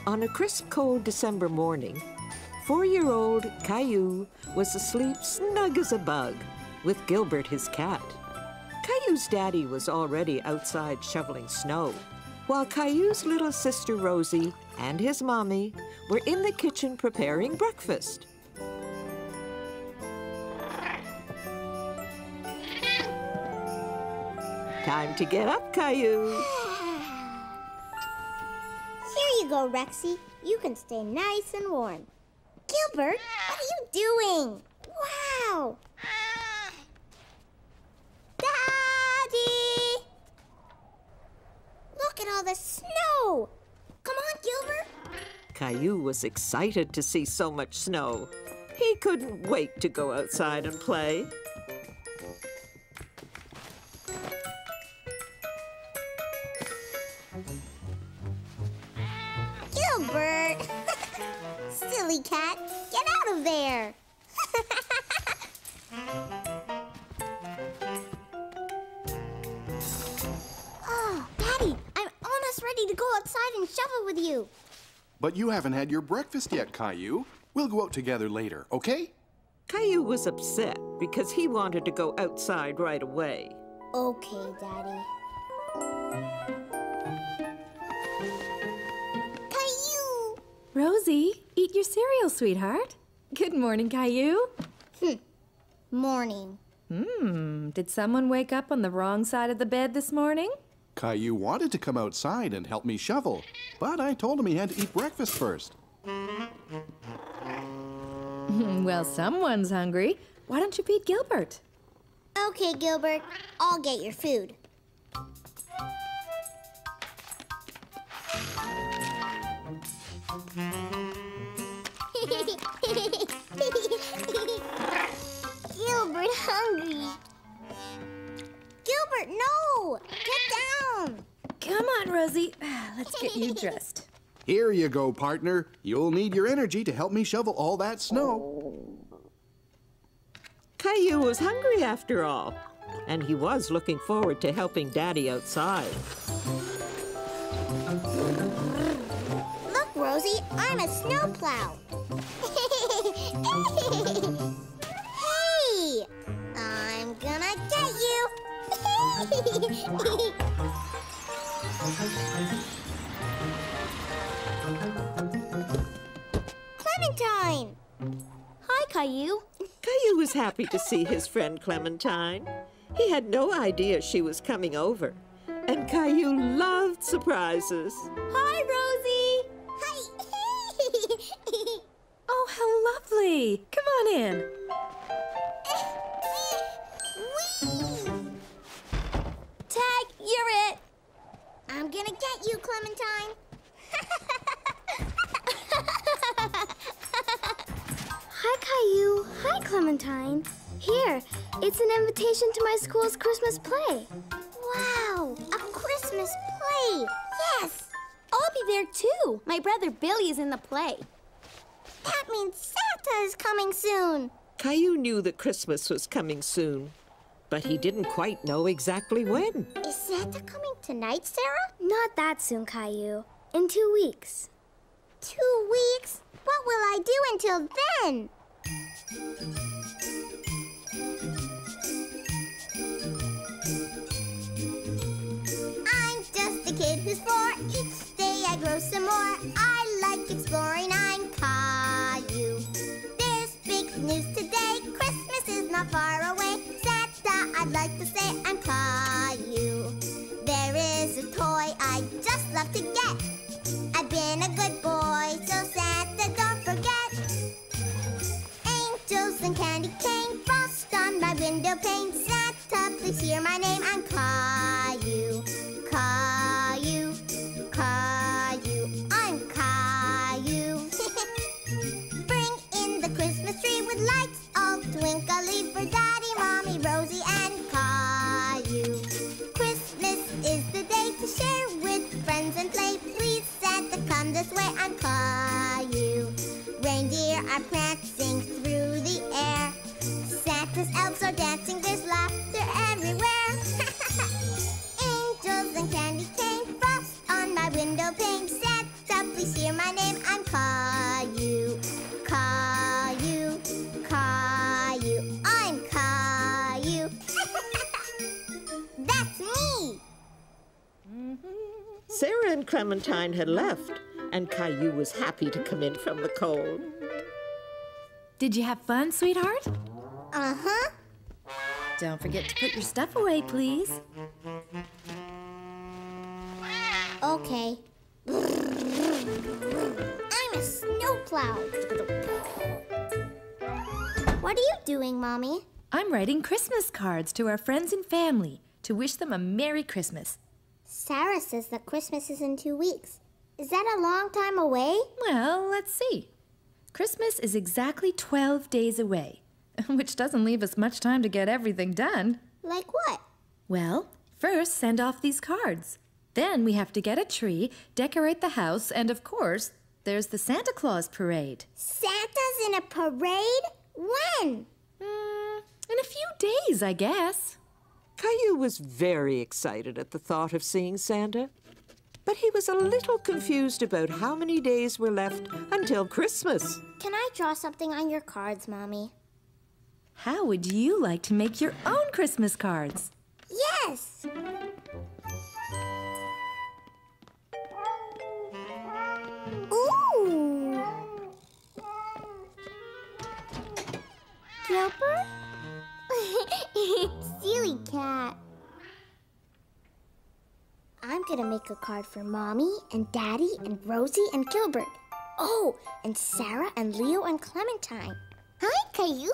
On a crisp, cold December morning, 4-year-old Caillou was asleep snug as a bug with Gilbert, his cat. Caillou's daddy was already outside shoveling snow, while Caillou's little sister Rosie and his mommy were in the kitchen preparing breakfast. Time to get up, Caillou. Here you go, Rexy. You can stay nice and warm. Gilbert, what are you doing? Wow! Daddy! Look at all the snow! Come on, Gilbert! Caillou was excited to see so much snow. He couldn't wait to go outside and play. Gilbert! Silly cat, get out of there! Oh, Daddy, I'm almost ready to go outside and shovel with you. But you haven't had your breakfast yet, Caillou. We'll go out together later, okay? Caillou was upset because he wanted to go outside right away. Okay, Daddy. Caillou! Rosie, eat your cereal, sweetheart. Good morning, Caillou. Morning. Did someone wake up on the wrong side of the bed this morning? Caillou wanted to come outside and help me shovel, but I told him he had to eat breakfast first. Well, someone's hungry. Why don't you feed Gilbert? Okay, Gilbert, I'll get your food. Gilbert hungry. Gilbert, no! Get down! Come on, Rosie. Let's get you dressed. Here you go, partner. You'll need your energy to help me shovel all that snow. Caillou was hungry after all, and he was looking forward to helping Daddy outside. Look, Rosie, I'm a snowplow. Hey! I'm gonna get you. Clementine! Hi, Caillou. Caillou was happy to see his friend Clementine. He had no idea she was coming over, and Caillou loved surprises. Hi, Rosie. Hi. Oh, how lovely. Come on in. Tag, you're it. I'm gonna get you, Clementine. Hi, Caillou. Hi, Clementine. Here, it's an invitation to my school's Christmas play. Wow, a Christmas play. Yes. I'll be there too. My brother Billy is in the play. That means Santa is coming soon. Caillou knew that Christmas was coming soon, but he didn't quite know exactly when. Is Santa coming tonight, Sarah? Not that soon, Caillou. In 2 weeks. 2 weeks? What will I do until then? I'm just a kid who's 4. Each day I grow some more. I like exploring. I'm Caillou. There's big news today. Christmas is not far away. Santa, I'd like to say I'm Caillou. There is a toy I just love to get. I've been a good boy, so Santa, don't forget. Angels and candy cane, frost on my window pane. Santa, please hear my name. I'm Caillou. Caillou, Caillou, I'm Caillou. Bring in the Christmas tree with lights all twinkly for Daddy, Mommy, Rosie, and Caillou. Christmas is the day to share with friends and play. Please, Santa, come this way. I'm Caillou. Reindeer are prancing through the air. Santa's elves are dancing. There's laughter everywhere. Angels and candy cane, frost on my window pane. Santa, and Clementine had left, and Caillou was happy to come in from the cold. Did you have fun, sweetheart? Uh-huh. Don't forget to put your stuff away, please. Okay. I'm a snowplow. What are you doing, Mommy? I'm writing Christmas cards to our friends and family to wish them a Merry Christmas. Sarah says that Christmas is in 2 weeks. Is that a long time away? Well, let's see. Christmas is exactly 12 days away, which doesn't leave us much time to get everything done. Like what? Well, first send off these cards. Then we have to get a tree, decorate the house, and of course, there's the Santa Claus parade. Santa's in a parade? When? In a few days, I guess. Caillou was very excited at the thought of seeing Santa, but he was a little confused about how many days were left until Christmas. Can I draw something on your cards, Mommy? How would you like to make your own Christmas cards? Yes! Ooh! Gilbert? Silly cat. I'm gonna make a card for Mommy and Daddy and Rosie and Gilbert. Oh, and Sarah and Leo and Clementine. Hi, Caillou.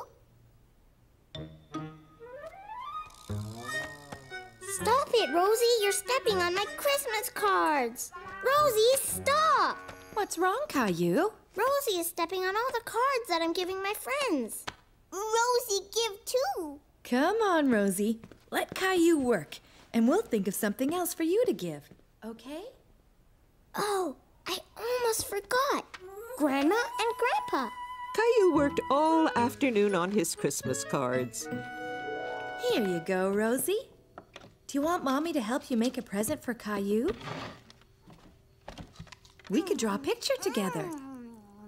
Stop it, Rosie. You're stepping on my Christmas cards. Rosie, stop. What's wrong, Caillou? Rosie is stepping on all the cards that I'm giving my friends. Rosie, give too. Come on, Rosie. Let Caillou work, and we'll think of something else for you to give, okay? Oh, I almost forgot. Grandma and Grandpa. Caillou worked all afternoon on his Christmas cards. Here you go, Rosie. Do you want Mommy to help you make a present for Caillou? We could draw a picture together.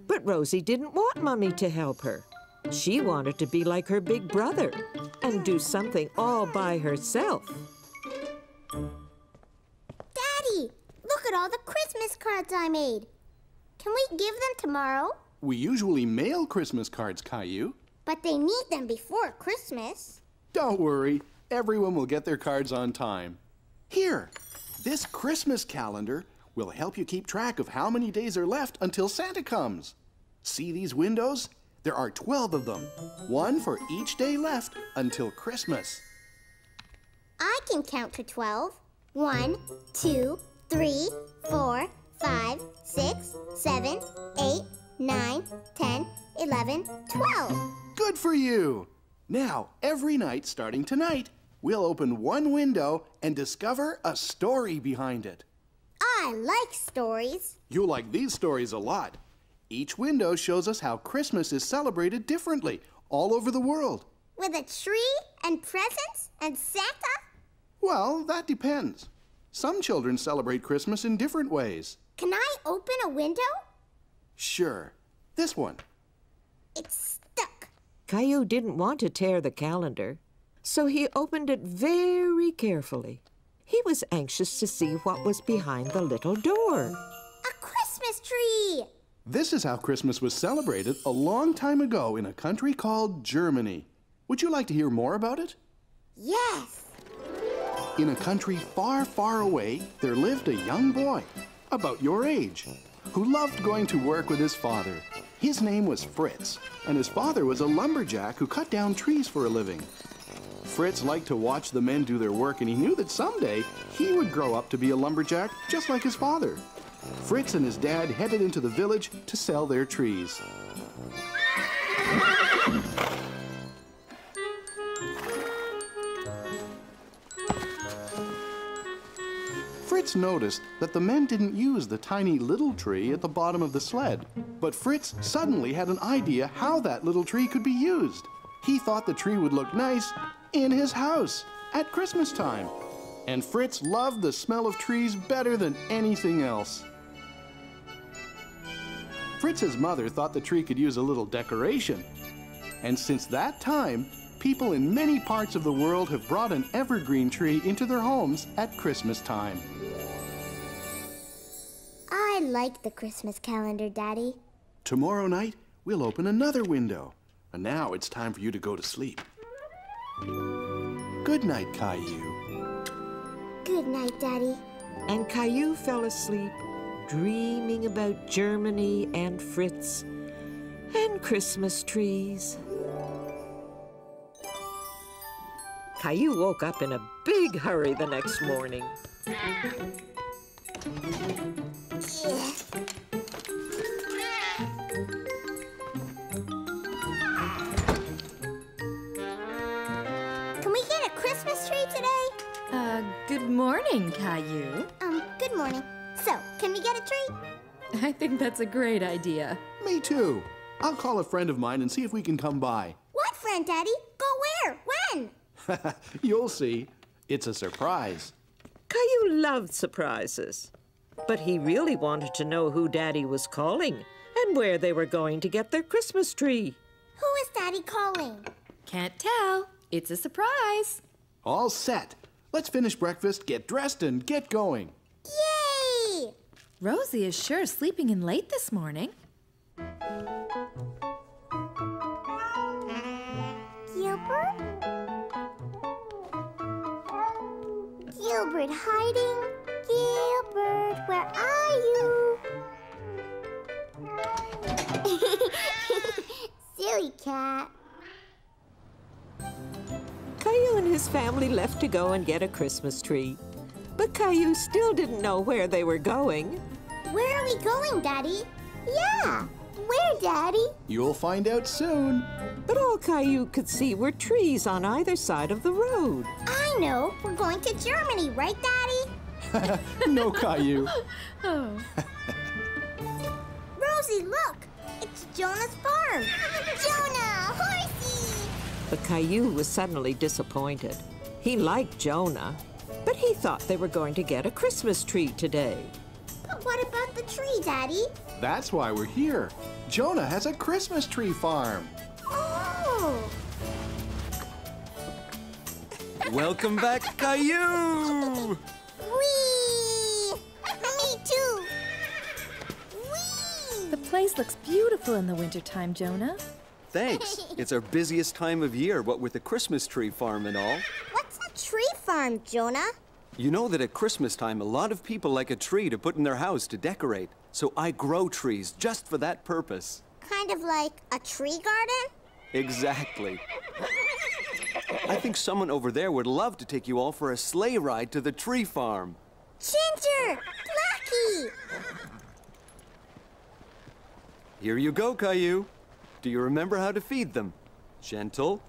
But Rosie didn't want Mummy to help her. She wanted to be like her big brother and do something all by herself. Daddy, look at all the Christmas cards I made. Can we give them tomorrow? We usually mail Christmas cards, Caillou. But they need them before Christmas. Don't worry. Everyone will get their cards on time. Here, this Christmas calendar will help you keep track of how many days are left until Santa comes. See these windows? There are 12 of them, one for each day left until Christmas. I can count to 12. 1, 2, 3, 4, 5, 6, 7, 8, 9, 10, 11, 12. Good for you! Now, every night starting tonight, we'll open one window and discover a story behind it. I like stories. You'll like these stories a lot. Each window shows us how Christmas is celebrated differently all over the world. With a tree and presents and Santa? Well, that depends. Some children celebrate Christmas in different ways. Can I open a window? Sure. This one. It's stuck. Caillou didn't want to tear the calendar, so he opened it very carefully. He was anxious to see what was behind the little door. A Christmas tree! This is how Christmas was celebrated a long time ago in a country called Germany. Would you like to hear more about it? Yes. In a country far, far away, there lived a young boy, about your age, who loved going to work with his father. His name was Fritz, and his father was a lumberjack who cut down trees for a living. Fritz liked to watch the men do their work, and he knew that someday he would grow up to be a lumberjack just like his father. Fritz and his dad headed into the village to sell their trees. Fritz noticed that the men didn't use the tiny little tree at the bottom of the sled. But Fritz suddenly had an idea how that little tree could be used. He thought the tree would look nice in his house at Christmas time. And Fritz loved the smell of trees better than anything else. Fritz's mother thought the tree could use a little decoration. And since that time, people in many parts of the world have brought an evergreen tree into their homes at Christmas time. like the Christmas calendar, Daddy. Tomorrow night, we'll open another window. And now it's time for you to go to sleep. Good night, Caillou. Good night, Daddy. And Caillou fell asleep, dreaming about Germany and Fritz and Christmas trees. Caillou woke up in a big hurry the next morning. Can we get a Christmas tree today? Good morning, Caillou. Good morning. So, can we get a tree? I think that's a great idea. Me too. I'll call a friend of mine and see if we can come by. What friend, Daddy? Go where? When? You'll see. It's a surprise. Caillou loved surprises, but he really wanted to know who Daddy was calling and where they were going to get their Christmas tree. Who is Daddy calling? Can't tell. It's a surprise. All set. Let's finish breakfast, get dressed, and get going. Yay! Rosie is sure sleeping in late this morning. Gilbert? Gilbert hiding? Gilbert, where are you? Silly cat. Caillou and his family left to go and get a Christmas tree. But Caillou still didn't know where they were going. Where are we going, Daddy? Yeah, where, Daddy? You'll find out soon. But all Caillou could see were trees on either side of the road. I know. We're going to Germany, right, Daddy? No, Caillou. Oh. Rosie, look! It's Jonah's farm! Jonah! Horsey! But Caillou was suddenly disappointed. He liked Jonah, but he thought they were going to get a Christmas tree today. But what about the tree, Daddy? That's why we're here. Jonah has a Christmas tree farm. Oh! Welcome back, Caillou! Whee! Me too! Whee! The place looks beautiful in the wintertime, Jonah. Thanks. It's our busiest time of year, what with the Christmas tree farm and all. What's a tree farm, Jonah? You know that at Christmas time, a lot of people like a tree to put in their house to decorate. So I grow trees just for that purpose. Kind of like a tree garden? Exactly. I think someone over there would love to take you all for a sleigh ride to the tree farm. Ginger! Blackie! Here you go, Caillou. Do you remember how to feed them? Gentle.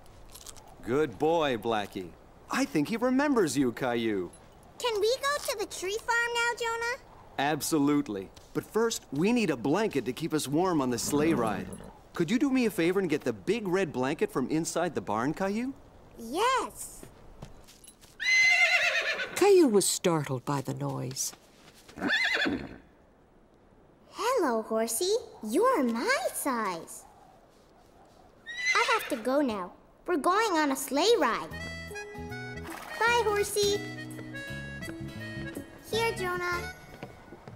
Good boy, Blackie. I think he remembers you, Caillou. Can we go to the tree farm now, Jonah? Absolutely. But first, we need a blanket to keep us warm on the sleigh ride. Could you do me a favor and get the big red blanket from inside the barn, Caillou? Yes. Caillou was startled by the noise. Hello, Horsey. You're my size. I have to go now. We're going on a sleigh ride. Bye, Horsey. Here, Jonah.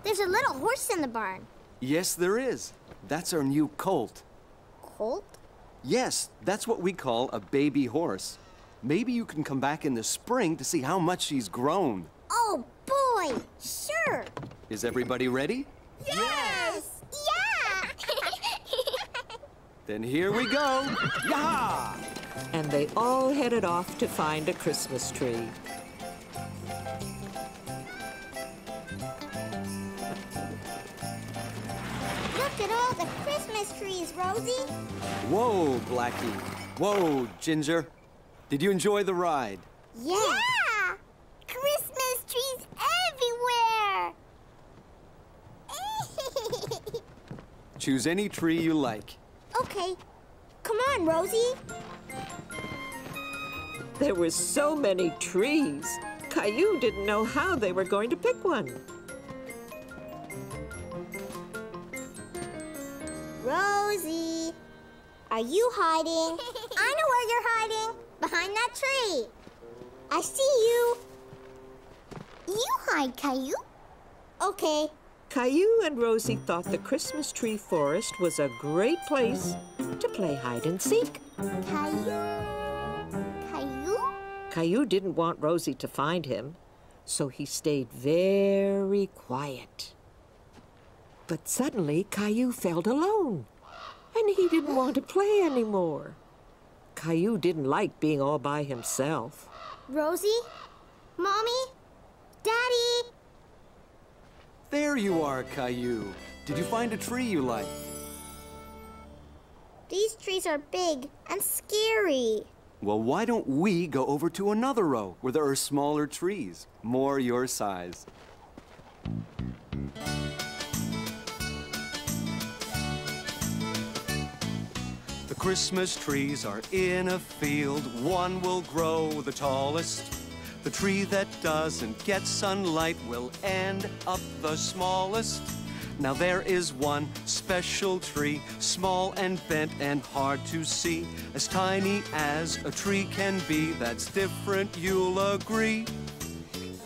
There's a little horse in the barn. Yes, there is. That's our new colt. Colt? Yes, that's what we call a baby horse. Maybe you can come back in the spring to see how much she's grown. Oh, boy! Sure! Is everybody ready? Yes! Yeah! Then here we go. Yah! And they all headed off to find a Christmas tree. Look at all the Christmas trees, Rosie. Whoa, Blackie. Whoa, Ginger. Did you enjoy the ride? Yeah! Christmas trees everywhere! Choose any tree you like. Okay. Come on, Rosie. There were so many trees. Caillou didn't know how they were going to pick one. Rosie, are you hiding? I know where you're hiding. Behind that tree. I see you. You hide, Caillou. Okay, Caillou and Rosie thought the Christmas tree forest was a great place to play hide and seek. Caillou? Caillou? Caillou didn't want Rosie to find him, so he stayed very quiet. But suddenly, Caillou felt alone, and he didn't want to play anymore. Caillou didn't like being all by himself. Rosie? Mommy? Daddy? There you are, Caillou. Did you find a tree you like? These trees are big and scary. Well, why don't we go over to another row where there are smaller trees, more your size? The Christmas trees are in a field. One will grow the tallest. The tree that doesn't get sunlight will end up the smallest. Now there is one special tree, small and bent and hard to see, as tiny as a tree can be. That's different, you'll agree.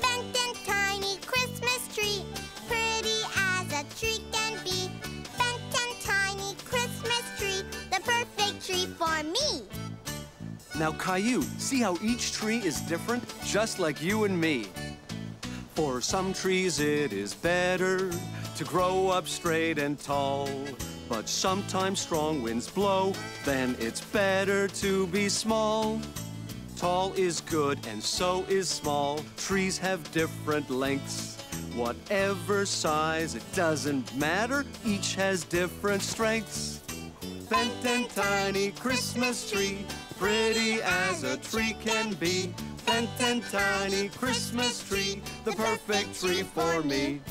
Bent and tiny Christmas tree, pretty as a tree can be. Bent and tiny Christmas tree, the perfect tree for me. Now, Caillou, see how each tree is different, just like you and me. For some trees it is better to grow up straight and tall, but sometimes strong winds blow, then it's better to be small. Tall is good and so is small. Trees have different lengths. Whatever size, it doesn't matter, each has different strengths. Bent and tiny Christmas tree, pretty as a tree can be. Bent and tiny Christmas tree, the perfect tree for me.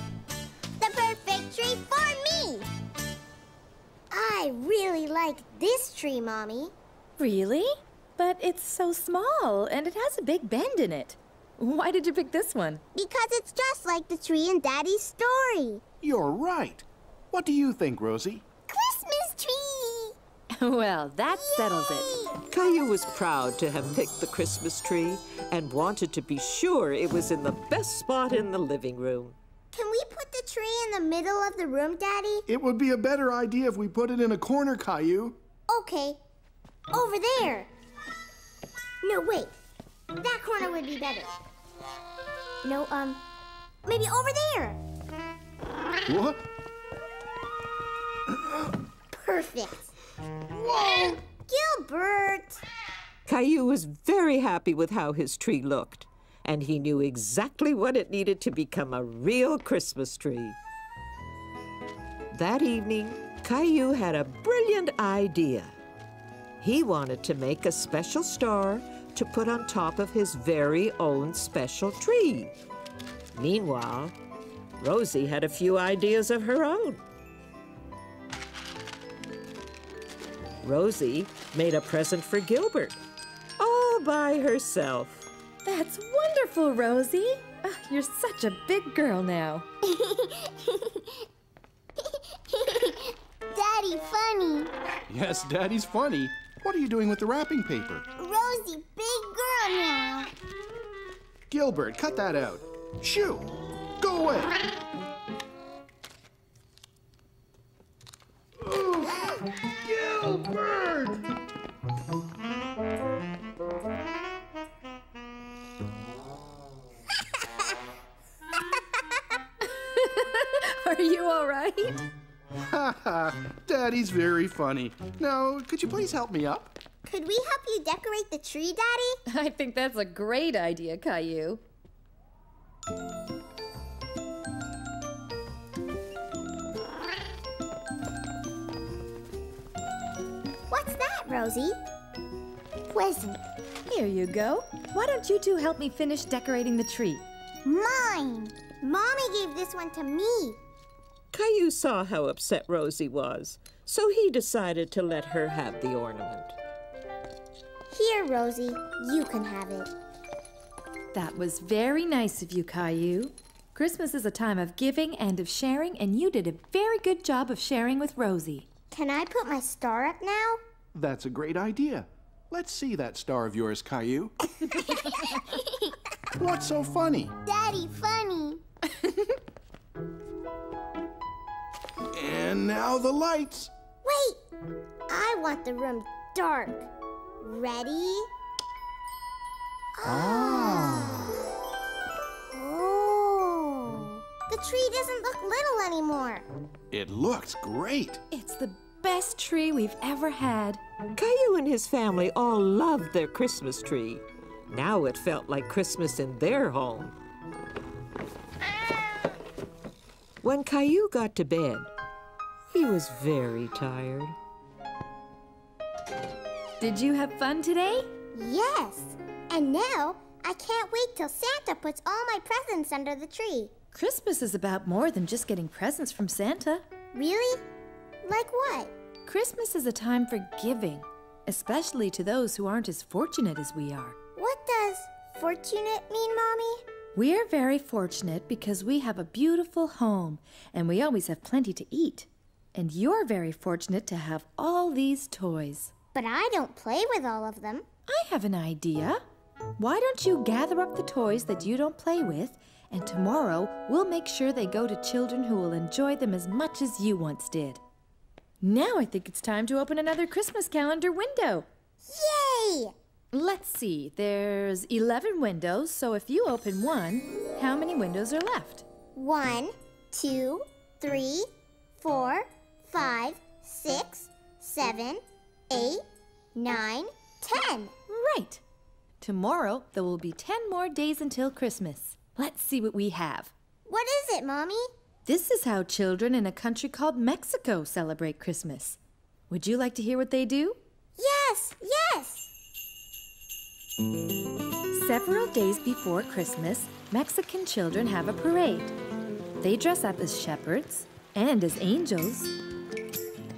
The perfect tree for me. I really like this tree, Mommy. Really? But it's so small, and it has a big bend in it. Why did you pick this one? Because it's just like the tree in Daddy's story. You're right. What do you think, Rosie? Christmas tree! Well, that settles it. Caillou was proud to have picked the Christmas tree and wanted to be sure it was in the best spot in the living room. Can we put the tree in the middle of the room, Daddy? It would be a better idea if we put it in a corner, Caillou. Okay. Over there. No, wait. That corner would be better. No, maybe over there. What? Perfect. Whoa! Gilbert! Caillou was very happy with how his tree looked, and he knew exactly what it needed to become a real Christmas tree. That evening, Caillou had a brilliant idea. He wanted to make a special star to put on top of his very own special tree. Meanwhile, Rosie had a few ideas of her own. Rosie made a present for Gilbert, all by herself. That's wonderful, Rosie. You're such a big girl now. Daddy, funny. Yes, Daddy's funny. What are you doing with the wrapping paper? Rosie, big girl now. Gilbert, cut that out. Shoo! Go away! Ooh, Gilbert! Are you all right? Ha ha! Daddy's very funny. Now, could you please help me up? Could we help you decorate the tree, Daddy? I think that's a great idea, Caillou. What's that, Rosie? Present. Here you go. Why don't you two help me finish decorating the tree? Mine. Mommy gave this one to me. Caillou saw how upset Rosie was, so he decided to let her have the ornament. Here, Rosie, you can have it. That was very nice of you, Caillou. Christmas is a time of giving and of sharing, and you did a very good job of sharing with Rosie. Can I put my star up now? That's a great idea. Let's see that star of yours, Caillou. What's so funny? Daddy, funny. And now the lights. Wait! I want the room dark. Ready? Oh. The tree doesn't look little anymore. It looks great. It's the best tree we've ever had. Caillou and his family all loved their Christmas tree. Now it felt like Christmas in their home. When Caillou got to bed, he was very tired. Did you have fun today? Yes. And now I can't wait till Santa puts all my presents under the tree. Christmas is about more than just getting presents from Santa. Really? Like what? Christmas is a time for giving, especially to those who aren't as fortunate as we are. What does fortunate mean, Mommy? We're very fortunate because we have a beautiful home and we always have plenty to eat. And you're very fortunate to have all these toys. But I don't play with all of them. I have an idea. Why don't you gather up the toys that you don't play with, and tomorrow we'll make sure they go to children who will enjoy them as much as you once did. Now I think it's time to open another Christmas calendar window. Yay! Let's see, there's 11 windows, so if you open one, how many windows are left? 1, 2, 3, 4, 5, 6, 7, 8, 9, 10. Right. Tomorrow, there will be 10 more days until Christmas. Let's see what we have. What is it, Mommy? This is how children in a country called Mexico celebrate Christmas. Would you like to hear what they do? Yes, yes! Several days before Christmas, Mexican children have a parade. They dress up as shepherds and as angels.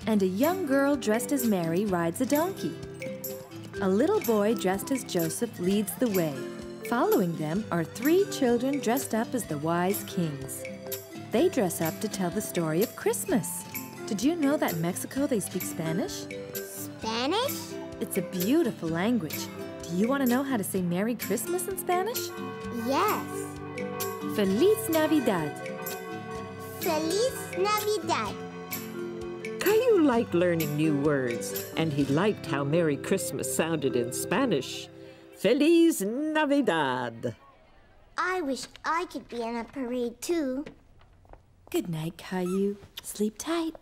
And a young girl dressed as Mary rides a donkey. A little boy dressed as Joseph leads the way. Following them are 3 children dressed up as the wise kings. They dress up to tell the story of Christmas. Did you know that in Mexico they speak Spanish? Spanish? It's a beautiful language. Do you want to know how to say Merry Christmas in Spanish? Yes. Feliz Navidad. Feliz Navidad. Caillou liked learning new words, and he liked how Merry Christmas sounded in Spanish. Feliz Navidad. I wish I could be in a parade too. Good night, Caillou. Sleep tight.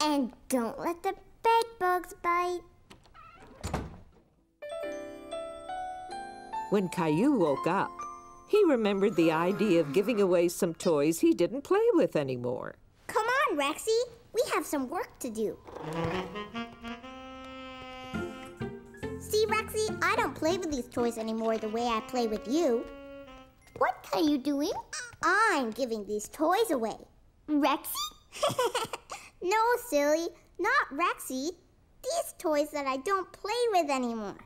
And don't let the bed bugs bite. When Caillou woke up, he remembered the idea of giving away some toys he didn't play with anymore. Come on, Rexy. We have some work to do. See, Rexy, I don't play with these toys anymore the way I play with you. What are you doing? I'm giving these toys away. Rexy? No, silly, not Rexy. These toys that I don't play with anymore.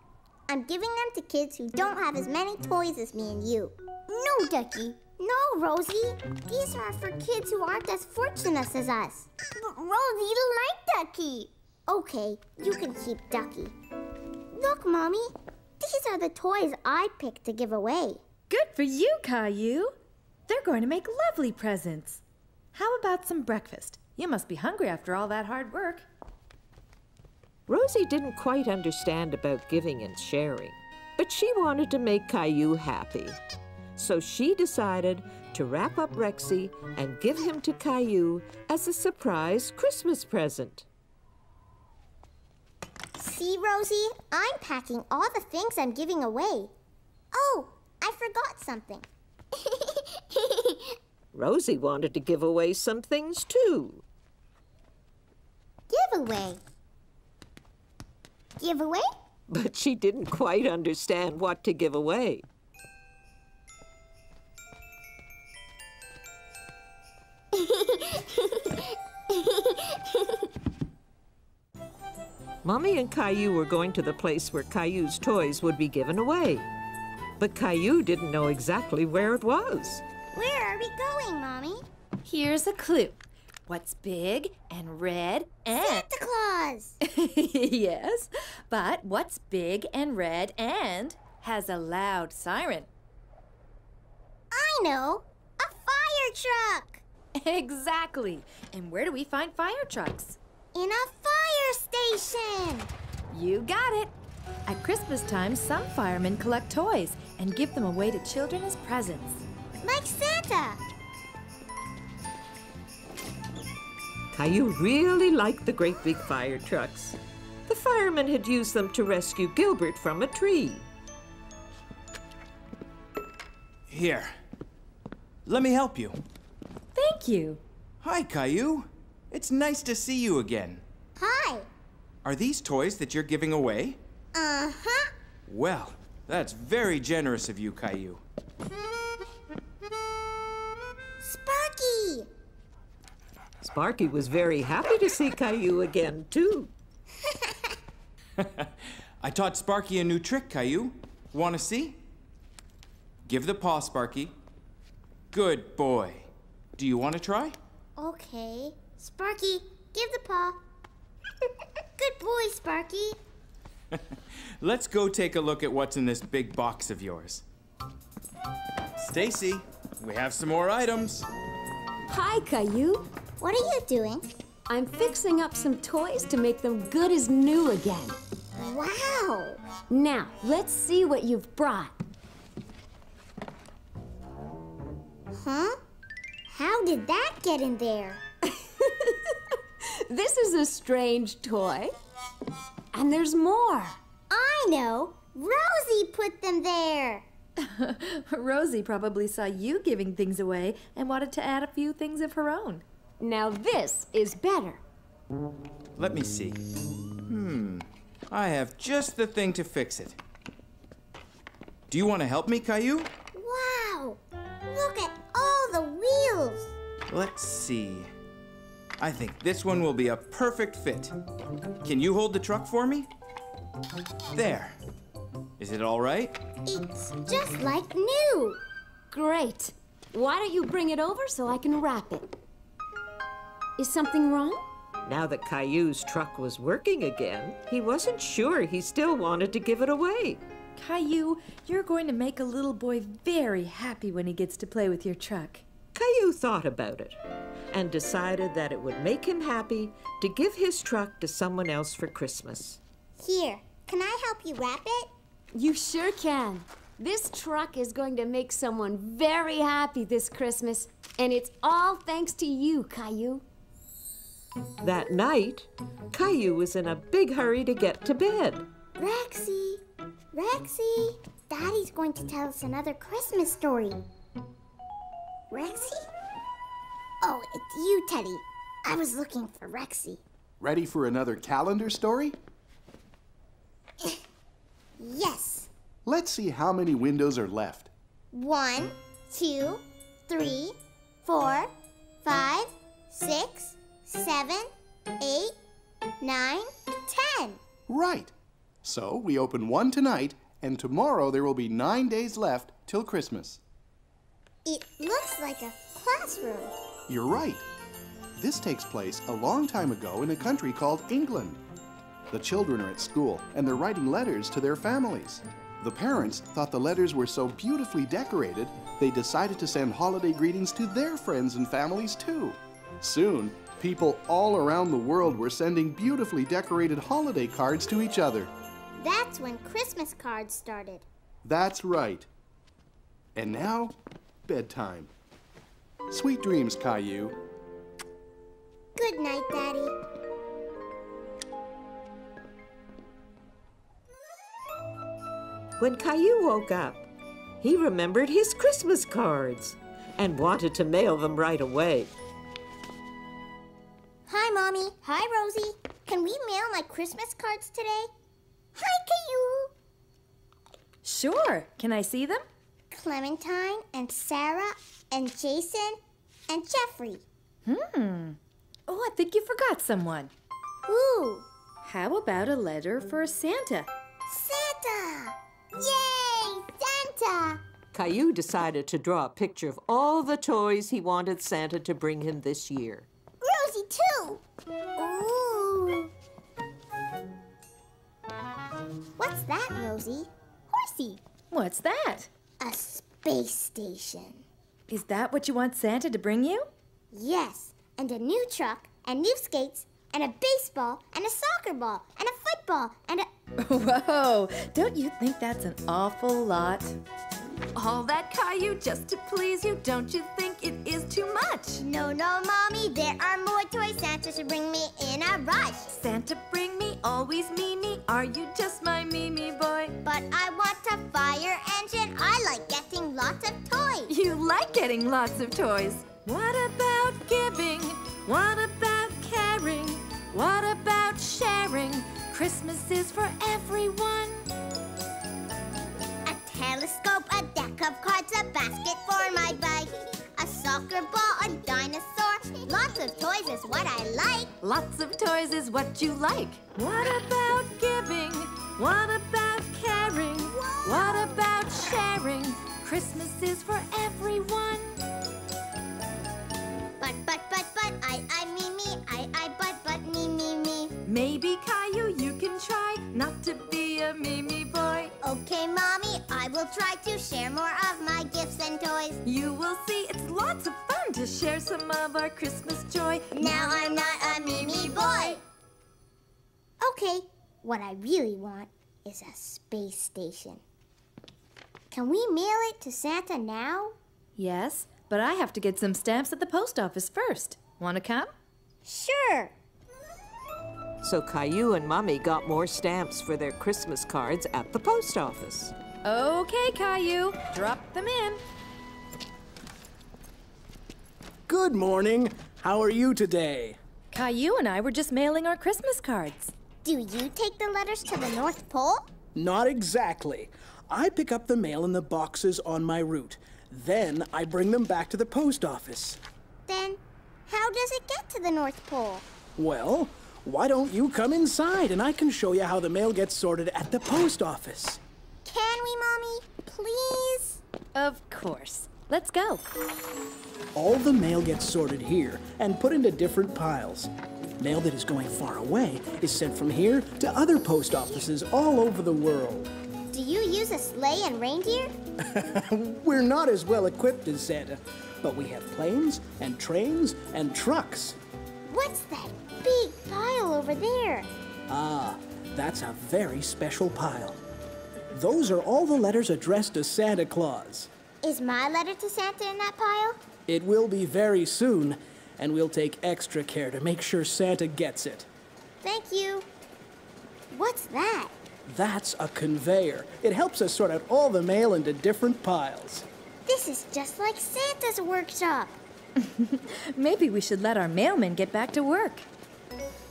I'm giving them to kids who don't have as many toys as me and you. No, Ducky. No, Rosie. These are for kids who aren't as fortunate as us. But Rosie, you like Ducky. Okay, you can keep Ducky. Look, Mommy. These are the toys I picked to give away. Good for you, Caillou. They're going to make lovely presents. How about some breakfast? You must be hungry after all that hard work. Rosie didn't quite understand about giving and sharing, but she wanted to make Caillou happy. So she decided to wrap up Rexy and give him to Caillou as a surprise Christmas present. See, Rosie? I'm packing all the things I'm giving away. Oh, I forgot something. Rosie wanted to give away some things too. Giveaway. Giveaway? But she didn't quite understand what to give away. Mommy and Caillou were going to the place where Caillou's toys would be given away. But Caillou didn't know exactly where it was. Where are we going, Mommy? Here's a clue. What's big and red and... Santa Claus! Yes, but what's big and red and has a loud siren? I know! A fire truck! Exactly. And where do we find fire trucks? In a fire station! You got it. At Christmas time, some firemen collect toys and give them away to children as presents. Like Santa! Caillou really liked the great big fire trucks. The firemen had used them to rescue Gilbert from a tree. Here. Let me help you. Thank you. Hi, Caillou. It's nice to see you again. Hi! Are these toys that you're giving away? Uh-huh. Well, that's very generous of you, Caillou. Sparky! Sparky was very happy to see Caillou again, too. I taught Sparky a new trick, Caillou. Want to see? Give the paw, Sparky. Good boy. Do you want to try? Okay. Sparky, give the paw. Good boy, Sparky. Let's go take a look at what's in this big box of yours. Stacy, we have some more items. Hi, Caillou. What are you doing? I'm fixing up some toys to make them good as new again. Wow! Now, let's see what you've brought. Huh? How did that get in there? This is a strange toy. And there's more. I know! Rosie put them there! Rosie probably saw you giving things away and wanted to add a few things of her own. Now this is better. Let me see. I have just the thing to fix it. Do you want to help me, Caillou? Wow! Look at all the wheels! Let's see. I think this one will be a perfect fit. Can you hold the truck for me? There. Is it all right? It's just like new! Great. Why don't you bring it over so I can wrap it? Is something wrong? Now that Caillou's truck was working again, he wasn't sure he still wanted to give it away. Caillou, you're going to make a little boy very happy when he gets to play with your truck. Caillou thought about it and decided that it would make him happy to give his truck to someone else for Christmas. Here, can I help you wrap it? You sure can. This truck is going to make someone very happy this Christmas, and it's all thanks to you, Caillou. That night, Caillou was in a big hurry to get to bed. Rexy! Rexy! Daddy's going to tell us another Christmas story. Rexy? Oh, it's you, Teddy. I was looking for Rexy. Ready for another calendar story? Yes. Let's see how many windows are left. 1, 2, 3, 4, 5, 6, 7, 8, 9, 10. Right. So we open one tonight, and tomorrow there will be 9 days left till Christmas. It looks like a classroom. You're right. This takes place a long time ago in a country called England. The children are at school, and they're writing letters to their families. The parents thought the letters were so beautifully decorated, they decided to send holiday greetings to their friends and families too. Soon, people all around the world were sending beautifully decorated holiday cards to each other. That's when Christmas cards started. That's right. And now, bedtime. Sweet dreams, Caillou. Good night, Daddy. When Caillou woke up, he remembered his Christmas cards and wanted to mail them right away. Hi, Mommy. Hi, Rosie. Can we mail my Christmas cards today? Hi, Caillou. Sure. Can I see them? Clementine and Sarah and Jason and Jeffrey. Oh, I think you forgot someone. Who? How about a letter for Santa? Santa! Yay! Santa! Caillou decided to draw a picture of all the toys he wanted Santa to bring him this year. Rosie, too! Ooh! What's that, Rosie? Horsey. What's that? A space station. Is that what you want Santa to bring you? Yes, and a new truck, and new skates, and a baseball, and a soccer ball, and a football, and a... Whoa, don't you think that's an awful lot? All that, Caillou, just to please you. Don't you think it is too much? No, no, Mommy, there are more toys. Santa should bring me in a rush. Santa, bring me, always me. Are you just my Mimi boy? But I want a fire engine. I like getting lots of toys. You like getting lots of toys. What about giving? What about caring? What about sharing? Christmas is for everyone. A telescope, a deck of cards, a basket for my bike, a soccer ball, a dinosaur. Lots of toys is what I like. Lots of toys is what you like. What about giving? What about caring? What about sharing? Christmas is for everyone. But, me. Maybe, Caillou, you can try not to be a Mimi boy. Okay, Mommy, I will try to share more of my gifts and toys. You will see it's lots of fun to share some of our Christmas joy. Now I'm not a Mimi boy. Okay, what I really want is a space station. Can we mail it to Santa now? Yes, but I have to get some stamps at the post office first. Want to come? Sure. So Caillou and Mommy got more stamps for their Christmas cards at the post office. Okay, Caillou, drop them in. Good morning. How are you today? Caillou and I were just mailing our Christmas cards. Do you take the letters to the North Pole? Not exactly. I pick up the mail in the boxes on my route. Then I bring them back to the post office. Then how does it get to the North Pole? Well, why don't you come inside and I can show you how the mail gets sorted at the post office. Can we, Mommy? Please? Of course. Let's go. All the mail gets sorted here and put into different piles. Mail that is going far away is sent from here to other post offices all over the world. Do you use a sleigh and reindeer? We're not as well equipped as Santa, but we have planes and trains and trucks. What's that big pile over there? Ah, that's a very special pile. Those are all the letters addressed to Santa Claus. Is my letter to Santa in that pile? It will be very soon, and we'll take extra care to make sure Santa gets it. Thank you. What's that? That's a conveyor. It helps us sort out all the mail into different piles. This is just like Santa's workshop. Maybe we should let our mailman get back to work.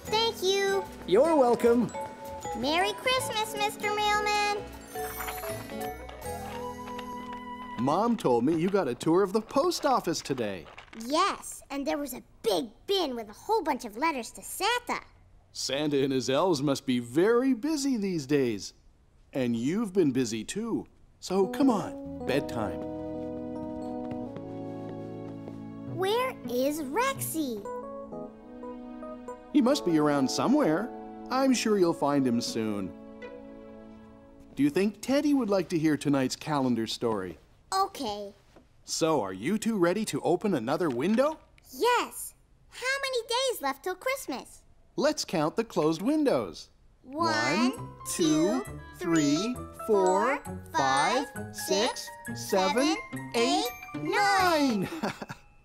Thank you. You're welcome. Merry Christmas, Mr. Mailman. Mom told me you got a tour of the post office today. Yes, and there was a big bin with a whole bunch of letters to Santa. Santa and his elves must be very busy these days. And you've been busy too. So come on, bedtime. Where is Rexy? He must be around somewhere. I'm sure you'll find him soon. Do you think Teddy would like to hear tonight's calendar story? Okay. So, are you two ready to open another window? Yes. How many days left till Christmas? Let's count the closed windows. 1, 2, 3, 4, 5, 6, 7, 8, 9.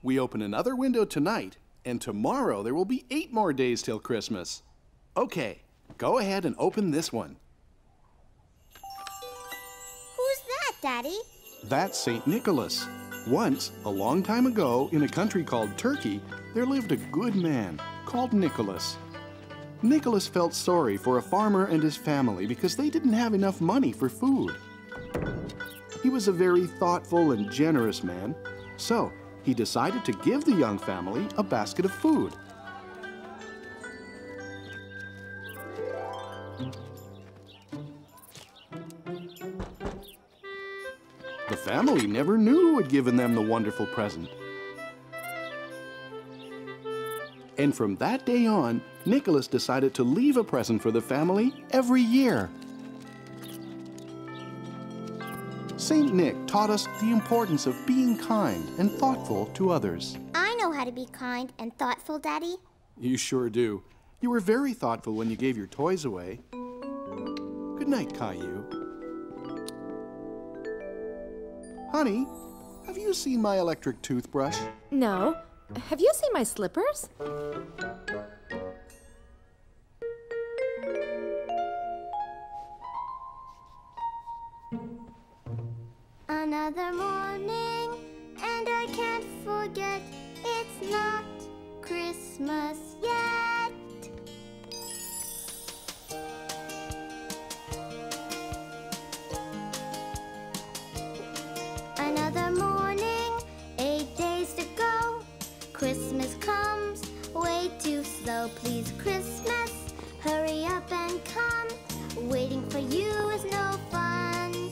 We open another window tonight, and tomorrow there will be 8 more days till Christmas. Okay, go ahead and open this one. Who's that, Daddy? That's St. Nicholas. Once, a long time ago, in a country called Turkey, there lived a good man called Nicholas. Nicholas felt sorry for a farmer and his family because they didn't have enough money for food. He was a very thoughtful and generous man, so he decided to give the young family a basket of food. The family never knew who had given them the wonderful present. And from that day on, Nicholas decided to leave a present for the family every year. Saint Nick taught us the importance of being kind and thoughtful to others. I know how to be kind and thoughtful, Daddy. You sure do. You were very thoughtful when you gave your toys away. Good night, Caillou. Honey, have you seen my electric toothbrush? No. Have you seen my slippers? Another morning, and I can't forget it's not Christmas yet. Another morning, 8 days to go. Christmas comes way too slow. Please, Christmas, hurry up and come. Waiting for you is no fun.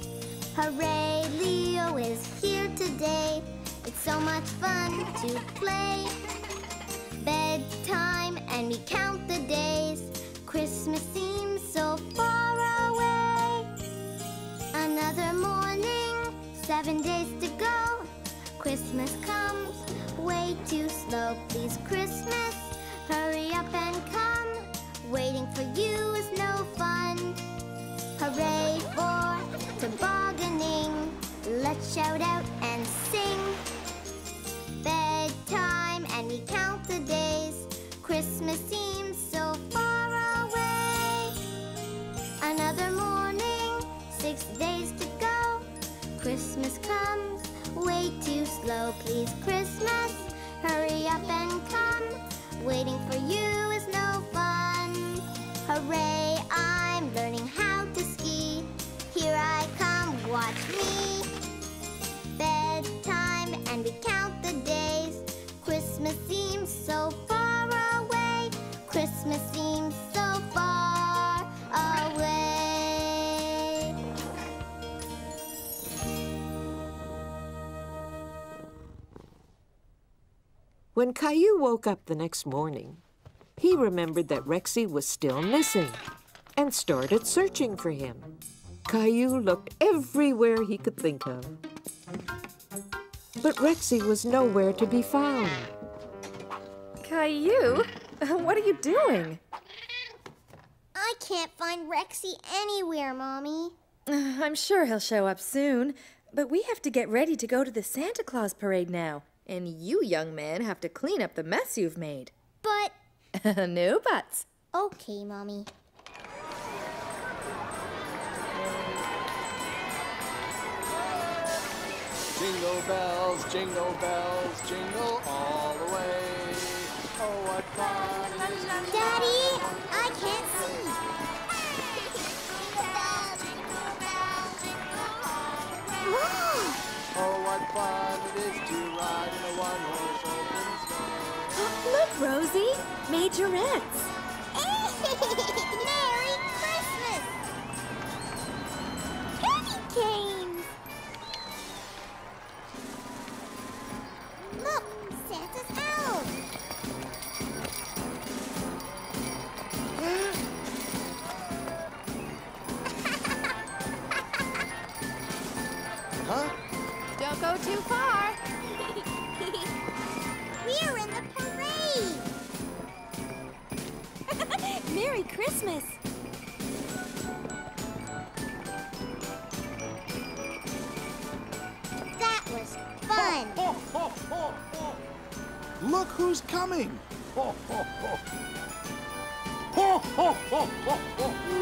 Hooray, Leo is here today. It's so much fun to play. Bedtime and we count the days. Christmas seems so far away. Another morning, 7 days to go. Christmas comes way too slow. Please, Christmas, hurry up and come. Waiting for you is no fun. Hooray for tobogganing. Let's shout out and sing. Bedtime and we count the days. Christmas seems so far away. Another morning, 6 days to go. Christmas comes way too slow. Please, Christmas, hurry up and come. Waiting for you is no fun. Hooray, I'm learning how to ski. Here I come, watch me. Bedtime and we count the days. Christmas seems so far away. Christmas seems so far away. When Caillou woke up the next morning, he remembered that Rexy was still missing and started searching for him. Caillou looked everywhere he could think of. But Rexy was nowhere to be found. Caillou, what are you doing? I can't find Rexy anywhere, Mommy. I'm sure he'll show up soon, but we have to get ready to go to the Santa Claus parade now. And you, young man, have to clean up the mess you've made. But... No buts. Okay, Mommy. Jingle bells, jingle all the way. Oh, what fun it is. Daddy, I can't see. Whoa! Oh, what fun it is to ride in a one-horse open sleigh. Look, Rosie, majorettes. Merry Christmas! Candy canes! Look, Santa's elf! Huh? Don't go too far. We're in the parade! Merry Christmas. That was fun! Look who's coming!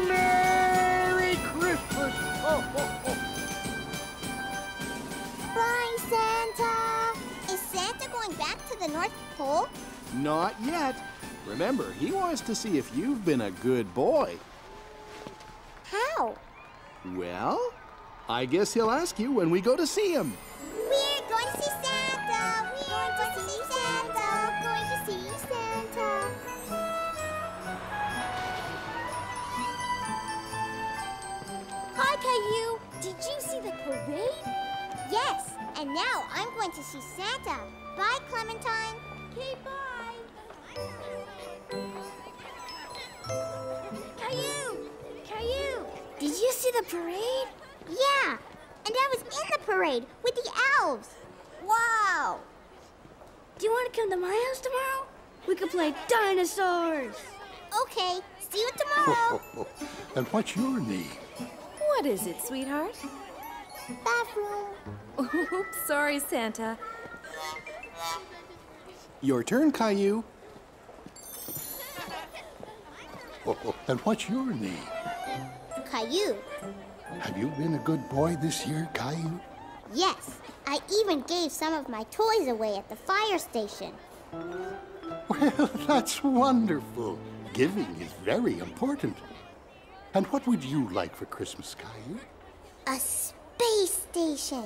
Merry Christmas! Bye, Santa! Is Santa going back to the North Pole? Not yet. Remember, he wants to see if you've been a good boy. How? Well, I guess he'll ask you when we go to see him. We're going to see Santa! We're going to see Santa! Going to see Santa! Hi, Caillou. Did you see the parade? Yes, and now I'm going to see Santa. Bye, Clementine. Okay, bye. Caillou! Caillou! Did you see the parade? Yeah, and I was in the parade with the elves. Wow! Do you want to come to my house tomorrow? We could play dinosaurs. Okay, see you tomorrow. And what's your name? What is it, sweetheart? Bathroom. Oops, sorry, Santa. Your turn, Caillou. And what's your name? Caillou. Have you been a good boy this year, Caillou? Yes, I even gave some of my toys away at the fire station. Well, that's wonderful. Giving is very important. And what would you like for Christmas, Caillou? A space station.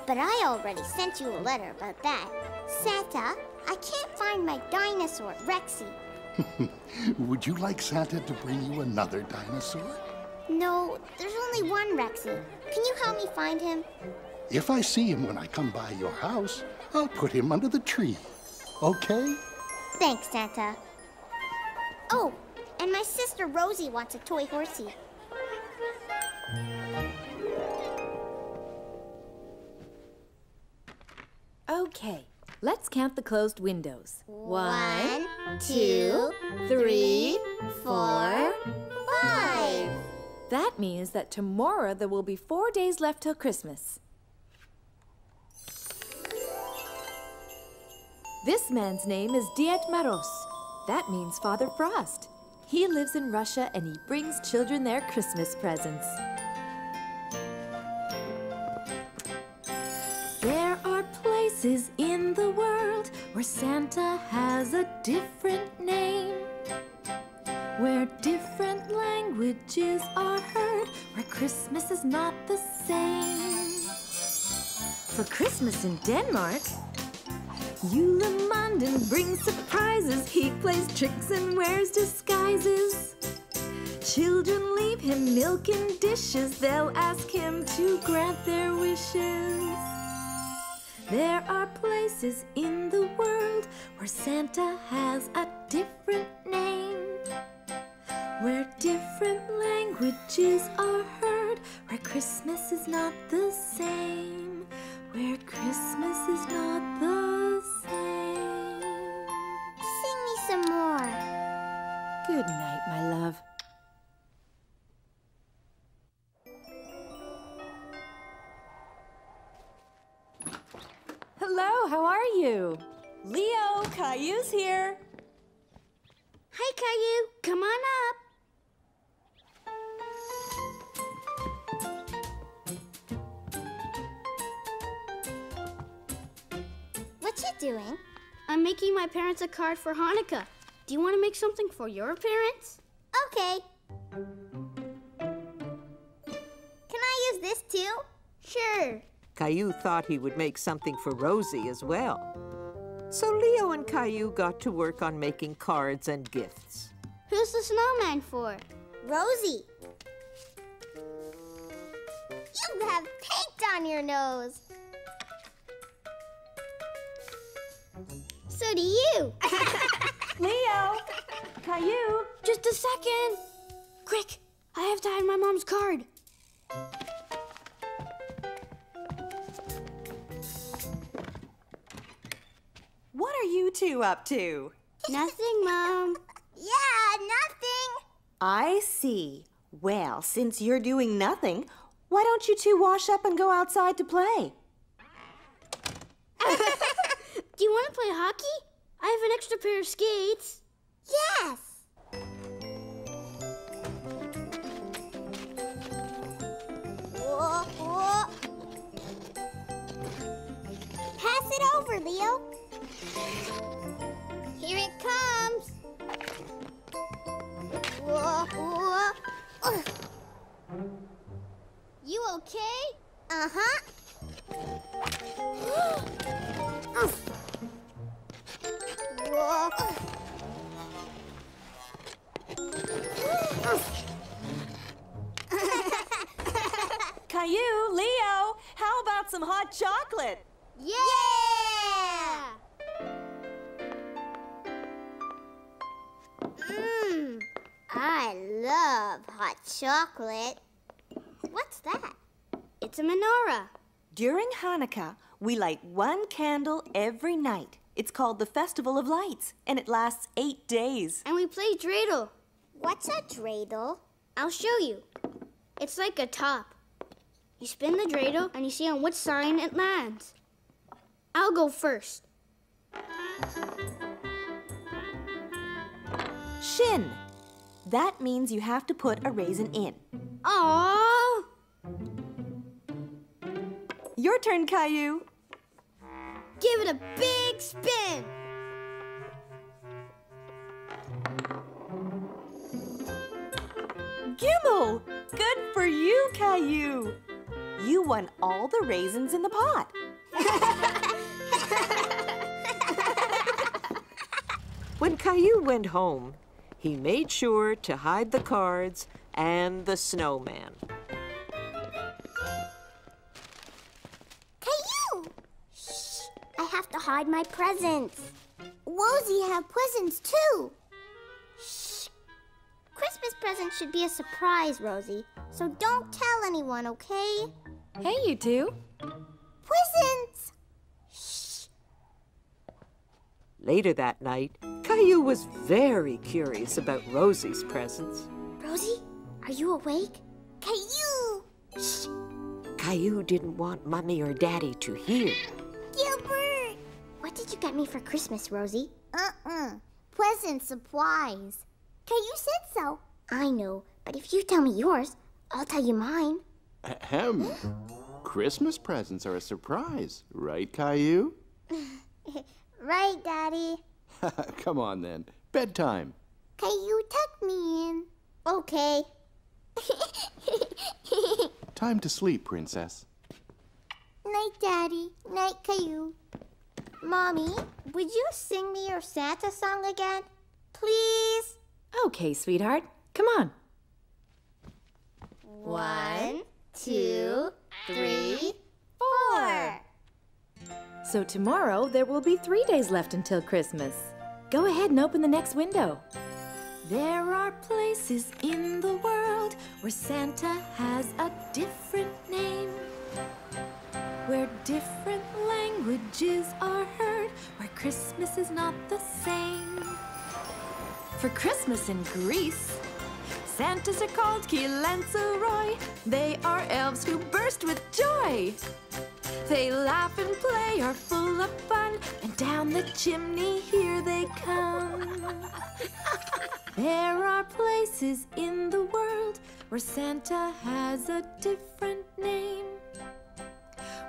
But I already sent you a letter about that. Santa, I can't find my dinosaur, Rexy. Would you like Santa to bring you another dinosaur? No, there's only one Rexy. Can you help me find him? If I see him when I come by your house, I'll put him under the tree. Okay? Thanks, Santa. Oh, and my sister Rosie wants a toy horsey. Okay, let's count the closed windows. 1, 2, 3, 4, 5. That means that tomorrow there will be 4 days left till Christmas. This man's name is Diet Maros. That means Father Frost. He lives in Russia and he brings children their Christmas presents. There are places in the world where Santa has a different name, where different languages are heard, where Christmas is not the same. For Christmas in Denmark, Julemanden brings surprises. He plays tricks and wears disguises. Children leave him milk in dishes. They'll ask him to grant their wishes. There are places in the world where Santa has a different name, where different languages are heard, where Christmas is not the same, where Christmas is not the same. Sing me some more. Good night, my love. Hello, how are you? Leo, Caillou's here. Hi, Caillou. Come on up. What you doing? I'm making my parents a card for Hanukkah. Do you want to make something for your parents? Okay. Can I use this too? Sure. Caillou thought he would make something for Rosie as well. So Leo and Caillou got to work on making cards and gifts. Who's the snowman for? Rosie. You have paint on your nose. So do you. Leo, Caillou. Just a second. Quick, I have to hide my mom's card. What are you two up to? Nothing, Mom. Yeah, nothing. I see. Well, since you're doing nothing, why don't you two wash up and go outside to play? Do you want to play hockey? I have an extra pair of skates. Yes. Whoa, whoa. Pass it over, Leo. Here it comes. Whoa, whoa. Ugh. You okay? Uh-huh. Whoa. Caillou, Leo, how about some hot chocolate? Yeah! I love hot chocolate. What's that? It's a menorah. During Hanukkah, we light one candle every night. It's called the Festival of Lights, and it lasts 8 days. And we play dreidel. What's a dreidel? I'll show you. It's like a top. You spin the dreidel and you see on which sign it lands. I'll go first. Shin. That means you have to put a raisin in. Aww! Your turn, Caillou. Give it a big spin. Gimel! Good for you, Caillou. You won all the raisins in the pot. When Caillou went home, he made sure to hide the cards and the snowman. Caillou! Shh! I have to hide my presents. Rosie have presents too. Shh! Christmas presents should be a surprise, Rosie. So don't tell anyone, okay? Hey, you two. Presents! Shh! Later that night, Caillou was very curious about Rosie's presents. Rosie, are you awake? Caillou! Shh! Caillou didn't want Mommy or Daddy to hear. Gilbert! What did you get me for Christmas, Rosie? Present surprise. Caillou said so. I know, but if you tell me yours, I'll tell you mine. Ahem. Christmas presents are a surprise, right, Caillou? Right, Daddy. Come on, then. Bedtime. Caillou, tuck me in. Okay. Time to sleep, Princess. Night, Daddy. Night, Caillou. Mommy, would you sing me your Santa song again? Please? Okay, sweetheart. Come on. 1, 2, 3, 4. So tomorrow, there will be 3 days left until Christmas. Go ahead and open the next window. There are places in the world where Santa has a different name, where different languages are heard, where Christmas is not the same. For Christmas in Greece, Santas are called Kilansaroi. They are elves who burst with joy. They laugh and play, are full of fun, and down the chimney here they come. There are places in the world where Santa has a different name,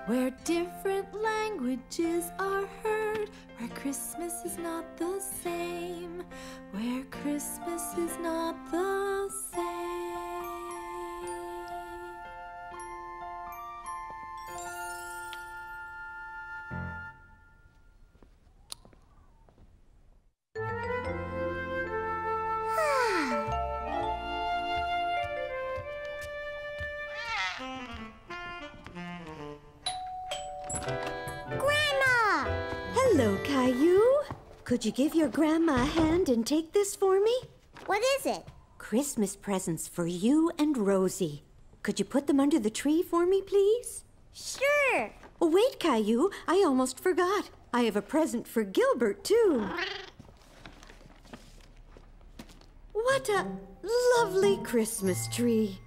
where different languages are heard, where Christmas is not the same, where Christmas is not the same. Hello, Caillou. Could you give your grandma a hand and take this for me? What is it? Christmas presents for you and Rosie. Could you put them under the tree for me, please? Sure. Oh, wait, Caillou. I almost forgot. I have a present for Gilbert, too. What a lovely Christmas tree.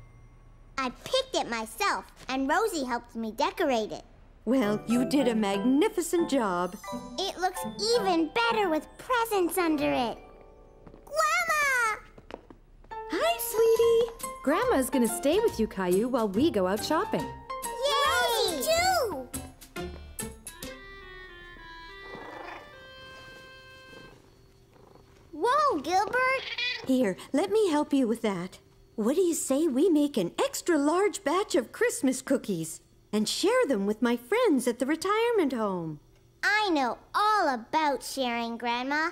I picked it myself, and Rosie helped me decorate it. Well, you did a magnificent job. It looks even better with presents under it. Grandma! Hi, sweetie. Grandma's gonna stay with you, Caillou, while we go out shopping. Yay! Rosie, too! Whoa, Gilbert! Here, let me help you with that. What do you say we make an extra large batch of Christmas cookies and share them with my friends at the retirement home? I know all about sharing, Grandma.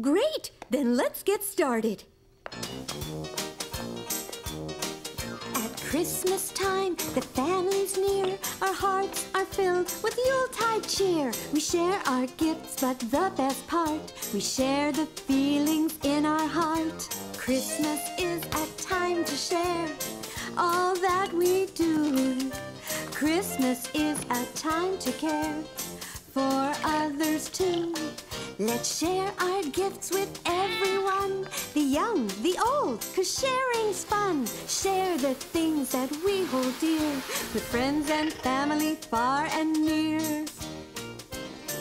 Great! Then let's get started. At Christmas time, the family's near. Our hearts are filled with Yuletide cheer. We share our gifts, but the best part, we share the feelings in our heart. Christmas is a time to share all that we do. Christmas is a time to care for others too. Let's share our gifts with everyone, the young, the old, 'cause sharing's fun. Share the things that we hold dear with friends and family far and near.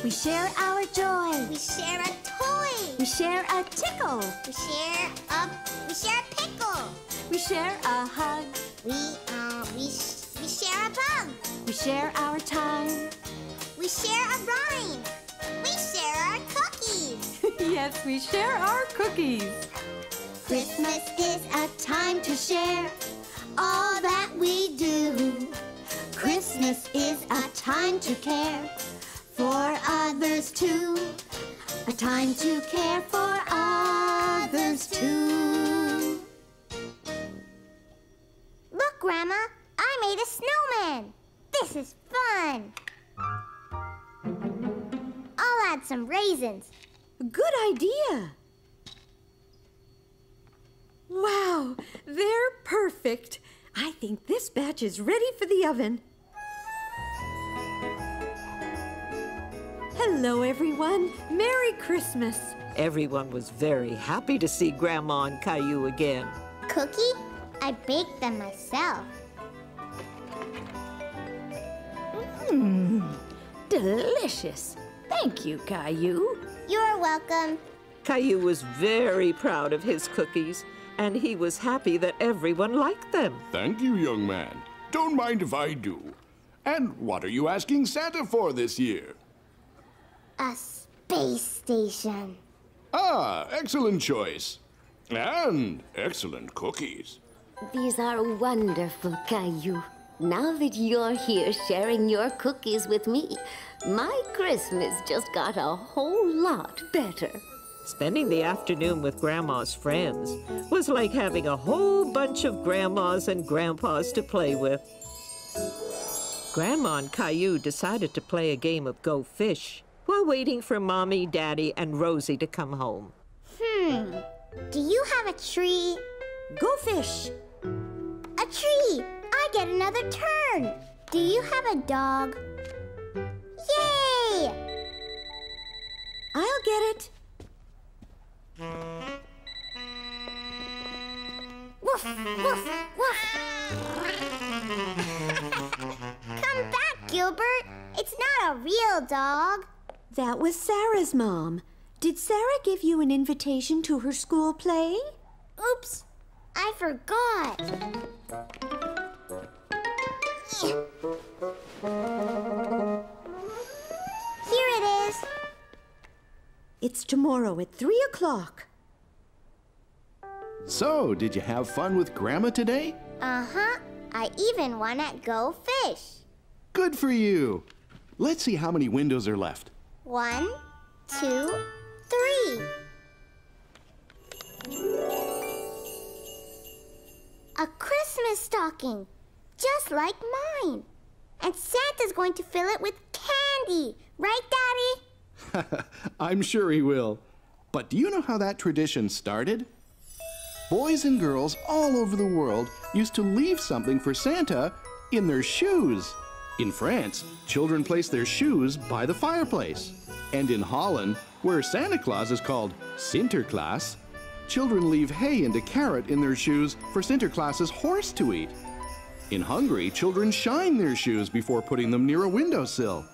We share our joy. We share a toy. We share a tickle. We share a pickle. We share a hug. We share a bug. We share our time. We share a rhyme. We share our cookies. Yes, we share our cookies. Christmas is a time to share all that we do. Christmas is a time to care for others too. A time to care for others too. Look, Grandma, I made a snowman. This is fun. I'll add some raisins. Good idea. Wow, they're perfect. I think this batch is ready for the oven. Hello, everyone. Merry Christmas. Everyone was very happy to see Grandma and Caillou again. Cookie? I baked them myself. Delicious. Thank you, Caillou. You're welcome. Caillou was very proud of his cookies, and he was happy that everyone liked them. Thank you, young man. Don't mind if I do. And what are you asking Santa for this year? A space station. Ah, excellent choice. And excellent cookies. These are wonderful, Caillou. Now that you're here sharing your cookies with me, my Christmas just got a whole lot better. Spending the afternoon with Grandma's friends was like having a whole bunch of grandmas and grandpas to play with. Grandma and Caillou decided to play a game of Go Fish while waiting for Mommy, Daddy, and Rosie to come home. Do you have a tree? Go fish. A tree! I get another turn. Do you have a dog? Yay! I'll get it. Woof, woof, woof. Come back, Gilbert. It's not a real dog. That was Sarah's mom. Did Sarah give you an invitation to her school play? Oops, I forgot. Here it is. It's tomorrow at 3 o'clock. So, did you have fun with Grandma today? Uh-huh. I even won at Go Fish. Good for you. Let's see how many windows are left. 1, 2, 3. A Christmas stocking, just like mine. And Santa's going to fill it with candy. Right, Daddy? I'm sure he will. But do you know how that tradition started? Boys and girls all over the world used to leave something for Santa in their shoes. In France, children place their shoes by the fireplace. And in Holland, where Santa Claus is called Sinterklaas, children leave hay and a carrot in their shoes for Sinterklaas's horse to eat. In Hungary, children shine their shoes before putting them near a windowsill.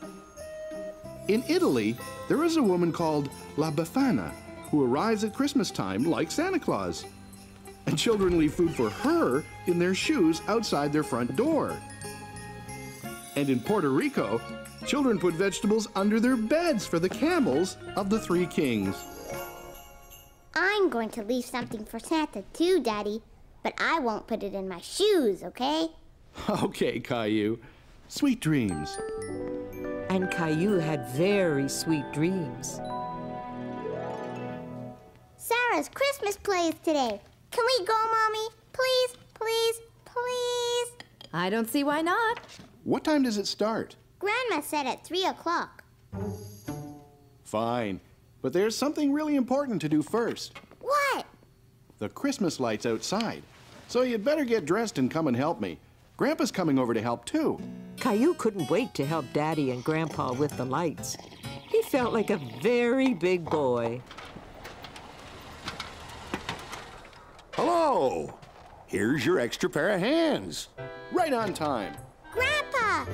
In Italy, there is a woman called La Befana who arrives at Christmas time like Santa Claus. And children leave food for her in their shoes outside their front door. And in Puerto Rico, children put vegetables under their beds for the camels of the three kings. I'm going to leave something for Santa too, Daddy. But I won't put it in my shoes, okay? Okay, Caillou. Sweet dreams. And Caillou had very sweet dreams. Sarah's Christmas play is today. Can we go, Mommy? Please, please, please? I don't see why not. What time does it start? Grandma said at 3 o'clock. Fine. But there's something really important to do first. What? The Christmas lights outside. So you'd better get dressed and come and help me. Grandpa's coming over to help too. Caillou couldn't wait to help Daddy and Grandpa with the lights. He felt like a very big boy. Hello! Here's your extra pair of hands. Right on time. Grandpa!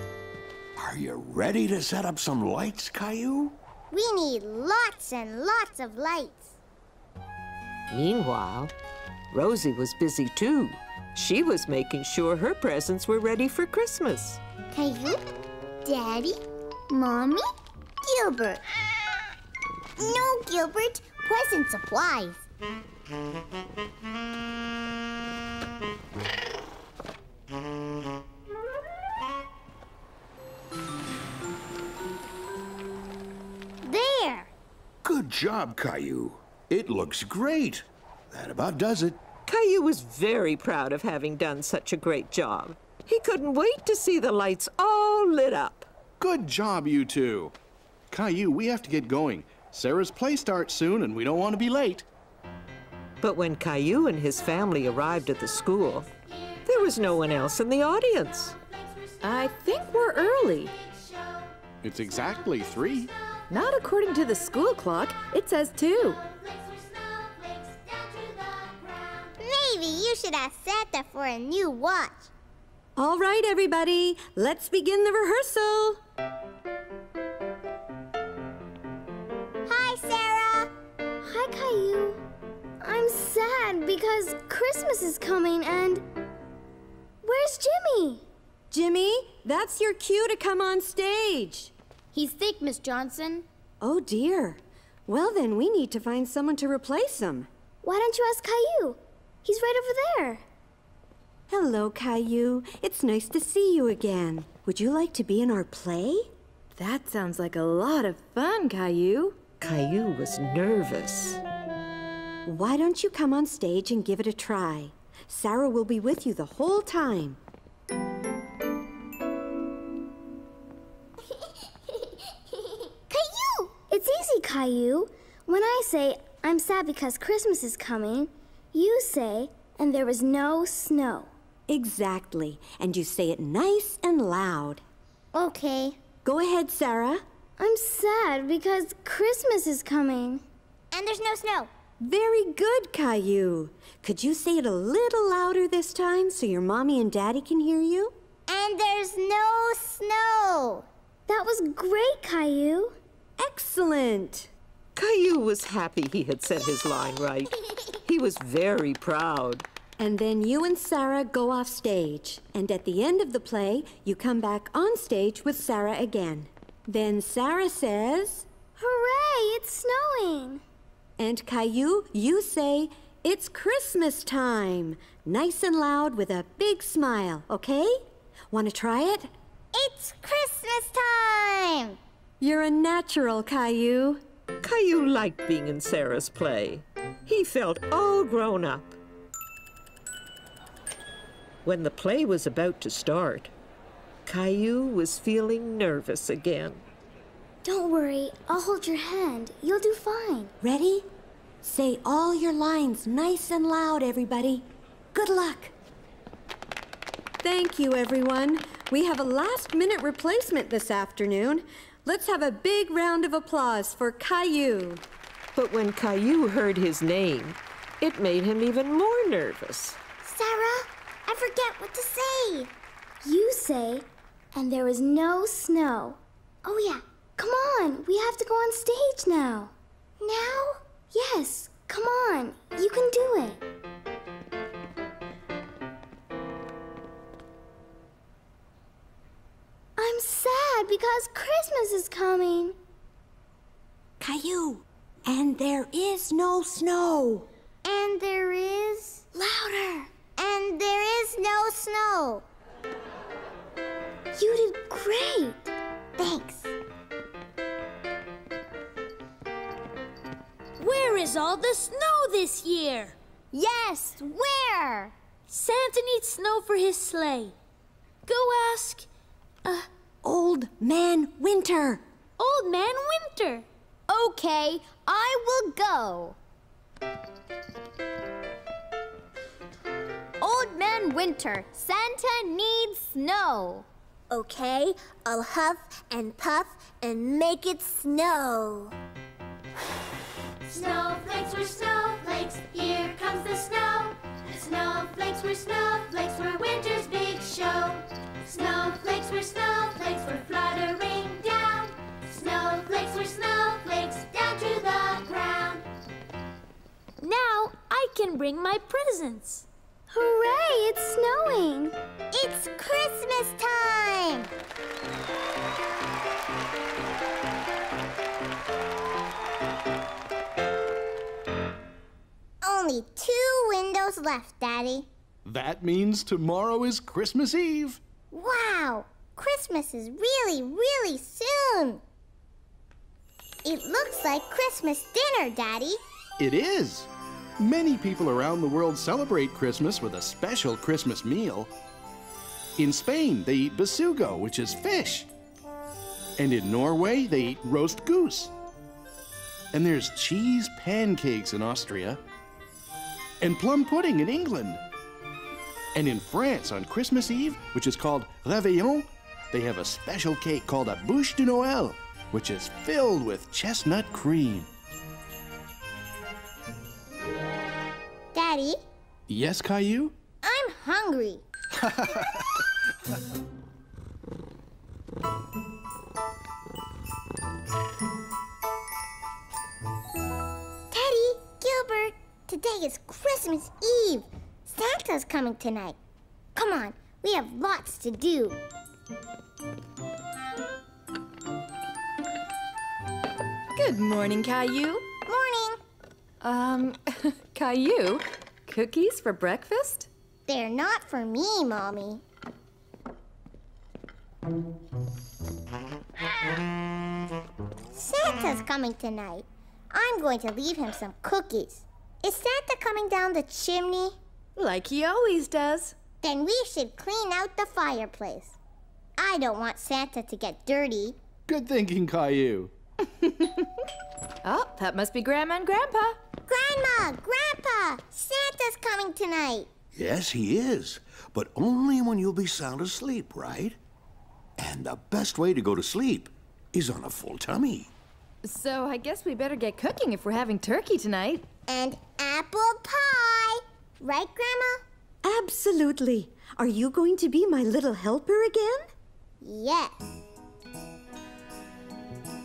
Are you ready to set up some lights, Caillou? We need lots and lots of lights. Meanwhile, Rosie was busy too. She was making sure her presents were ready for Christmas. Caillou, Daddy, Mommy, Gilbert. No, Gilbert, present supplies. There. Good job, Caillou. It looks great. That about does it. Caillou was very proud of having done such a great job. He couldn't wait to see the lights all lit up. Good job, you two. Caillou, we have to get going. Sarah's play starts soon, and we don't want to be late. But when Caillou and his family arrived at the school, there was no one else in the audience. I think we're early. It's exactly 3. Not according to the school clock. It says 2. Maybe you should ask Santa for a new watch. All right, everybody, let's begin the rehearsal. Hi, Sarah. Hi, Caillou. I'm sad because Christmas is coming and... Where's Jimmy? Jimmy, that's your cue to come on stage. He's sick, Miss Johnson. Oh, dear. Well, then we need to find someone to replace him. Why don't you ask Caillou? He's right over there. Hello, Caillou. It's nice to see you again. Would you like to be in our play? That sounds like a lot of fun, Caillou. Caillou was nervous. Why don't you come on stage and give it a try? Sarah will be with you the whole time. Caillou! It's easy, Caillou. When I say, I'm sad because Christmas is coming, you say, and there was no snow. Exactly. And you say it nice and loud. Okay. Go ahead, Sarah. I'm sad because Christmas is coming. And there's no snow. Very good, Caillou. Could you say it a little louder this time so your mommy and daddy can hear you? And there's no snow. That was great, Caillou. Excellent. Caillou was happy he had said his line right. He was very proud. And then you and Sarah go off stage. And at the end of the play, you come back on stage with Sarah again. Then Sarah says, Hooray, it's snowing. And Caillou, you say, it's Christmas time. Nice and loud with a big smile, okay? Want to try it? It's Christmas time. You're a natural, Caillou. Caillou liked being in Sarah's play. He felt all grown up. When the play was about to start, Caillou was feeling nervous again. Don't worry, I'll hold your hand. You'll do fine. Ready? Say all your lines nice and loud, everybody. Good luck. Thank you, everyone. We have a last-minute replacement this afternoon. Let's have a big round of applause for Caillou. But when Caillou heard his name, it made him even more nervous. Sarah, I forget what to say. You say, and there was no snow. Oh, yeah. Come on. We have to go on stage now. Now? Yes. Come on. You can do it. I'm sad because Christmas is coming. Caillou, and there is no snow. And there is... Louder. And there is no snow. You did great. Thanks. Where is all the snow this year? Yes, where? Santa needs snow for his sleigh. Go ask... Old Man Winter. Old Man Winter. Okay, I will go. Old Man Winter, Santa needs snow. Okay, I'll huff and puff and make it snow. Snowflakes were snowflakes, here comes the snow. Snowflakes were winter's big show. Snowflakes were fluttering down. Snowflakes were snowflakes down to the ground. Now I can bring my presents. Hooray, it's snowing! It's Christmas time! Only 2 windows left, Daddy. That means tomorrow is Christmas Eve. Wow! Christmas is really, really soon! It looks like Christmas dinner, Daddy. It is. Many people around the world celebrate Christmas with a special Christmas meal. In Spain, they eat besugo, which is fish. And in Norway, they eat roast goose. And there's cheese pancakes in Austria. And plum pudding in England. And in France, on Christmas Eve, which is called Réveillon, they have a special cake called a bûche de Noël, which is filled with chestnut cream. Daddy? Yes, Caillou? I'm hungry. Teddy, Gilbert, today is Christmas Eve. Santa's coming tonight. Come on, we have lots to do. Good morning, Caillou. Morning. Caillou, cookies for breakfast? They're not for me, Mommy. Santa's coming tonight. I'm going to leave him some cookies. Is Santa coming down the chimney? Like he always does. Then we should clean out the fireplace. I don't want Santa to get dirty. Good thinking, Caillou. Oh, that must be Grandma and Grandpa. Grandma, Grandpa, Santa's coming tonight. Yes, he is, but only when you'll be sound asleep, right? And the best way to go to sleep is on a full tummy. So I guess we better get cooking if we're having turkey tonight. And apple pie. Right, Grandma? Absolutely. Are you going to be my little helper again? Yes.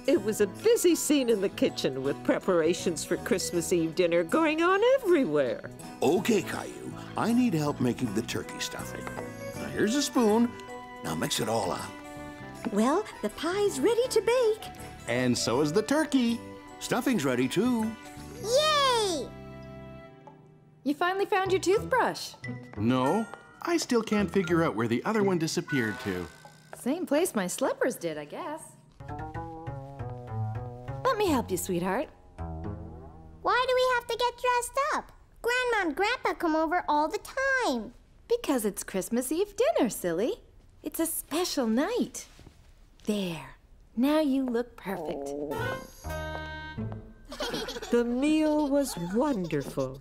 It was a busy scene in the kitchen with preparations for Christmas Eve dinner going on everywhere. Okay, Caillou, I need help making the turkey stuffing. Now, here's a spoon. Now mix it all up. Well, the pie's ready to bake. And so is the turkey. Stuffing's ready, too. Yay! You finally found your toothbrush. No, I still can't figure out where the other one disappeared to. Same place my slippers did, I guess. Let me help you, sweetheart. Why do we have to get dressed up? Grandma and Grandpa come over all the time. Because it's Christmas Eve dinner, silly. It's a special night. There. Now you look perfect. The meal was wonderful.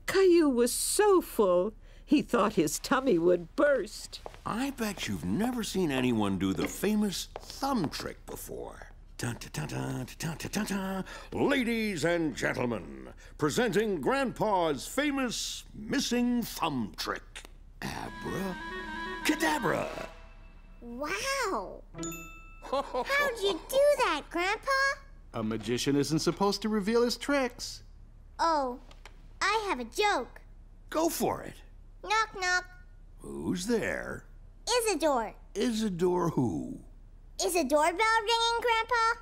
Caillou was so full, he thought his tummy would burst. I bet you've never seen anyone do the famous thumb trick before. Dun, dun, dun, dun, dun, dun, dun. Ladies and gentlemen, presenting Grandpa's famous missing thumb trick. Abracadabra. Wow. How'd you do that, Grandpa? A magician isn't supposed to reveal his tricks. Oh, I have a joke. Go for it. Knock, knock. Who's there? Isidore. Isidore who? Is a doorbell ringing, Grandpa?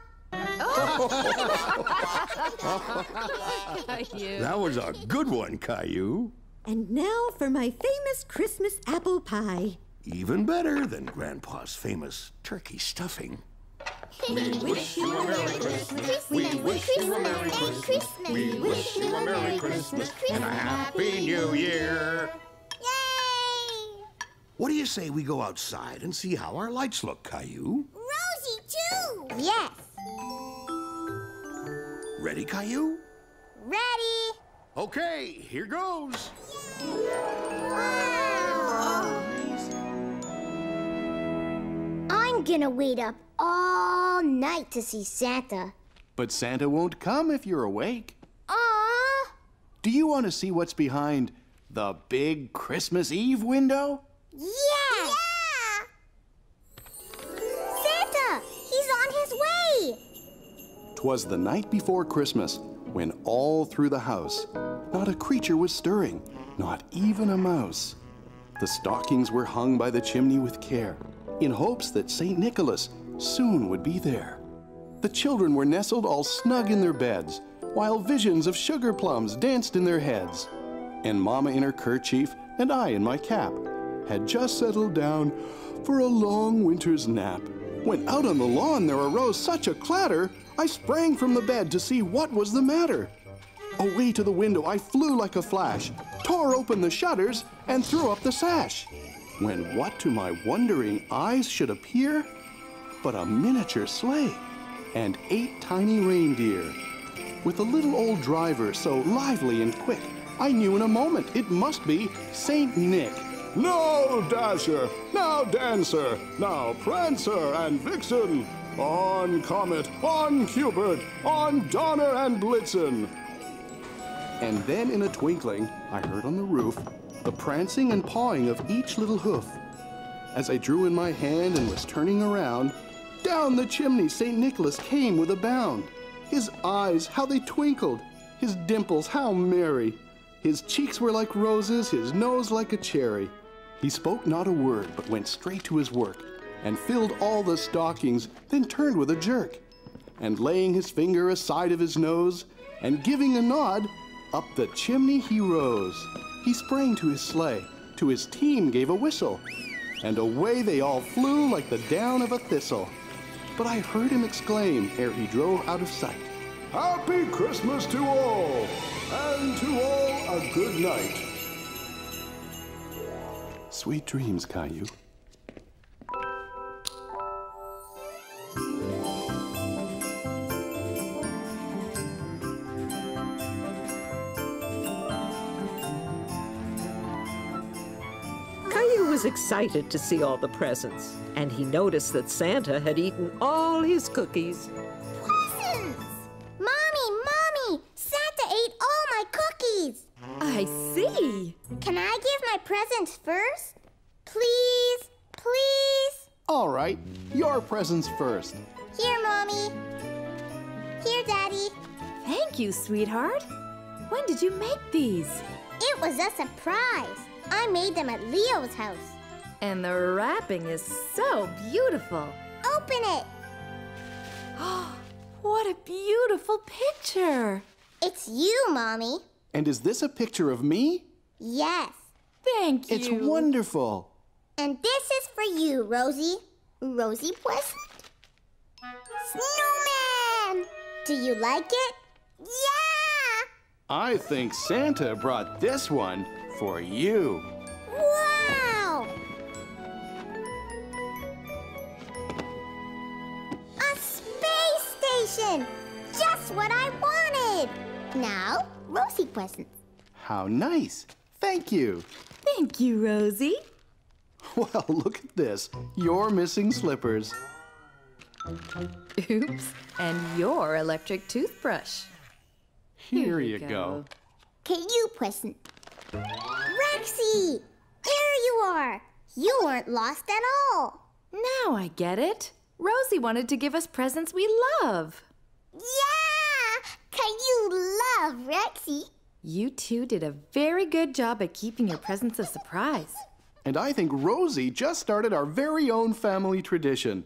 That was a good one, Caillou. And now for my famous Christmas apple pie. Even better than Grandpa's famous turkey stuffing. We wish you a Merry Christmas. We wish you a Merry Christmas. We wish you a Merry Christmas and a Happy New Year. Yay! What do you say we go outside and see how our lights look, Caillou? Rosie, too! Yes. Ready, Caillou? Ready. Okay, here goes. Wow! I'm gonna wait up all night to see Santa. But Santa won't come if you're awake. Aww! Do you want to see what's behind the big Christmas Eve window? Yeah! Santa! He's on his way! 'Twas the night before Christmas, when all through the house, not a creature was stirring, not even a mouse. The stockings were hung by the chimney with care, in hopes that St. Nicholas soon would be there. The children were nestled all snug in their beds, while visions of sugar plums danced in their heads. And Mama in her kerchief and I in my cap had just settled down for a long winter's nap, when out on the lawn there arose such a clatter, I sprang from the bed to see what was the matter. Away to the window I flew like a flash, tore open the shutters, and threw up the sash. When what to my wondering eyes should appear but a miniature sleigh and 8 tiny reindeer. With a little old driver so lively and quick, I knew in a moment it must be Saint Nick. Now Dasher, now Dancer, now Prancer and Vixen, on Comet, on Cupid, on Donner and Blitzen. And then in a twinkling, I heard on the roof the prancing and pawing of each little hoof. As I drew in my hand and was turning around, down the chimney St. Nicholas came with a bound. His eyes, how they twinkled, his dimples, how merry. His cheeks were like roses, his nose like a cherry. He spoke not a word, but went straight to his work, and filled all the stockings, then turned with a jerk. And laying his finger aside of his nose, and giving a nod, up the chimney he rose. He sprang to his sleigh, to his team gave a whistle, and away they all flew like the down of a thistle. But I heard him exclaim, ere he drove out of sight, Happy Christmas to all, and to all a good night. Sweet dreams, Caillou. Caillou was excited to see all the presents, and he noticed that Santa had eaten all his cookies. Presents! Mommy! Santa ate all my cookies! I see! Can I give my presents first? Please? All right, your presents first. Here, Mommy. Here, Daddy. Thank you, sweetheart. When did you make these? It was a surprise. I made them at Leo's house. And the wrapping is so beautiful. Open it. What a beautiful picture. It's you, Mommy. And is this a picture of me? Yes. Thank you. It's wonderful. And this is for you, Rosie. Rosie present? Snowman! Do you like it? Yeah! I think Santa brought this one for you. Wow! A space station! Just what I wanted! Now, Rosie presents. How nice. Thank you. Thank you, Rosie. Well, look at this. Your missing slippers. Oops. And your electric toothbrush. Here you go. Caillou present. Rexy! There you are! You weren't lost at all. Now I get it. Rosie wanted to give us presents we love. Yeah! Caillou love Rexy. You two did a very good job at keeping your presents a surprise. And I think Rosie just started our very own family tradition.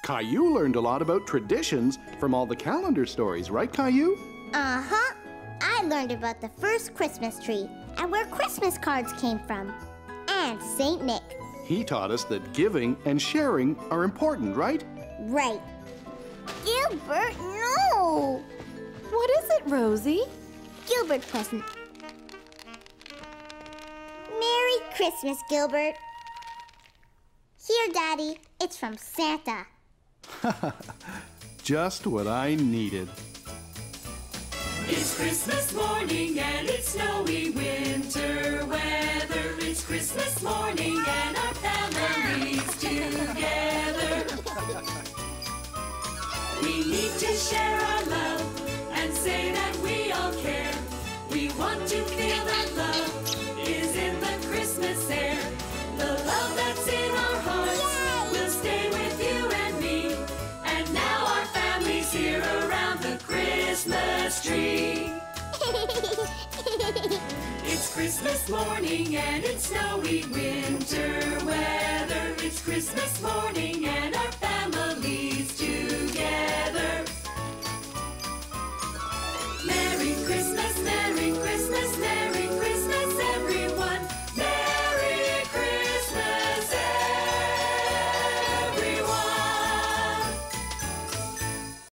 Caillou learned a lot about traditions from all the calendar stories, right, Caillou? Uh-huh. I learned about the first Christmas tree and where Christmas cards came from. And St. Nick. He taught us that giving and sharing are important, right? Right. Gilbert, no! What is it, Rosie? Gilbert present. Merry Christmas, Gilbert. Here, Daddy. It's from Santa. Just what I needed. It's Christmas morning and it's snowy winter weather. It's Christmas morning and our family's together. need to share our love and say that we all care. We want to feel that love is in the Christmas air. The love that's in our hearts will stay with you and me. And now our family's here around the Christmas tree. It's Christmas morning and it's snowy winter weather. It's Christmas morning and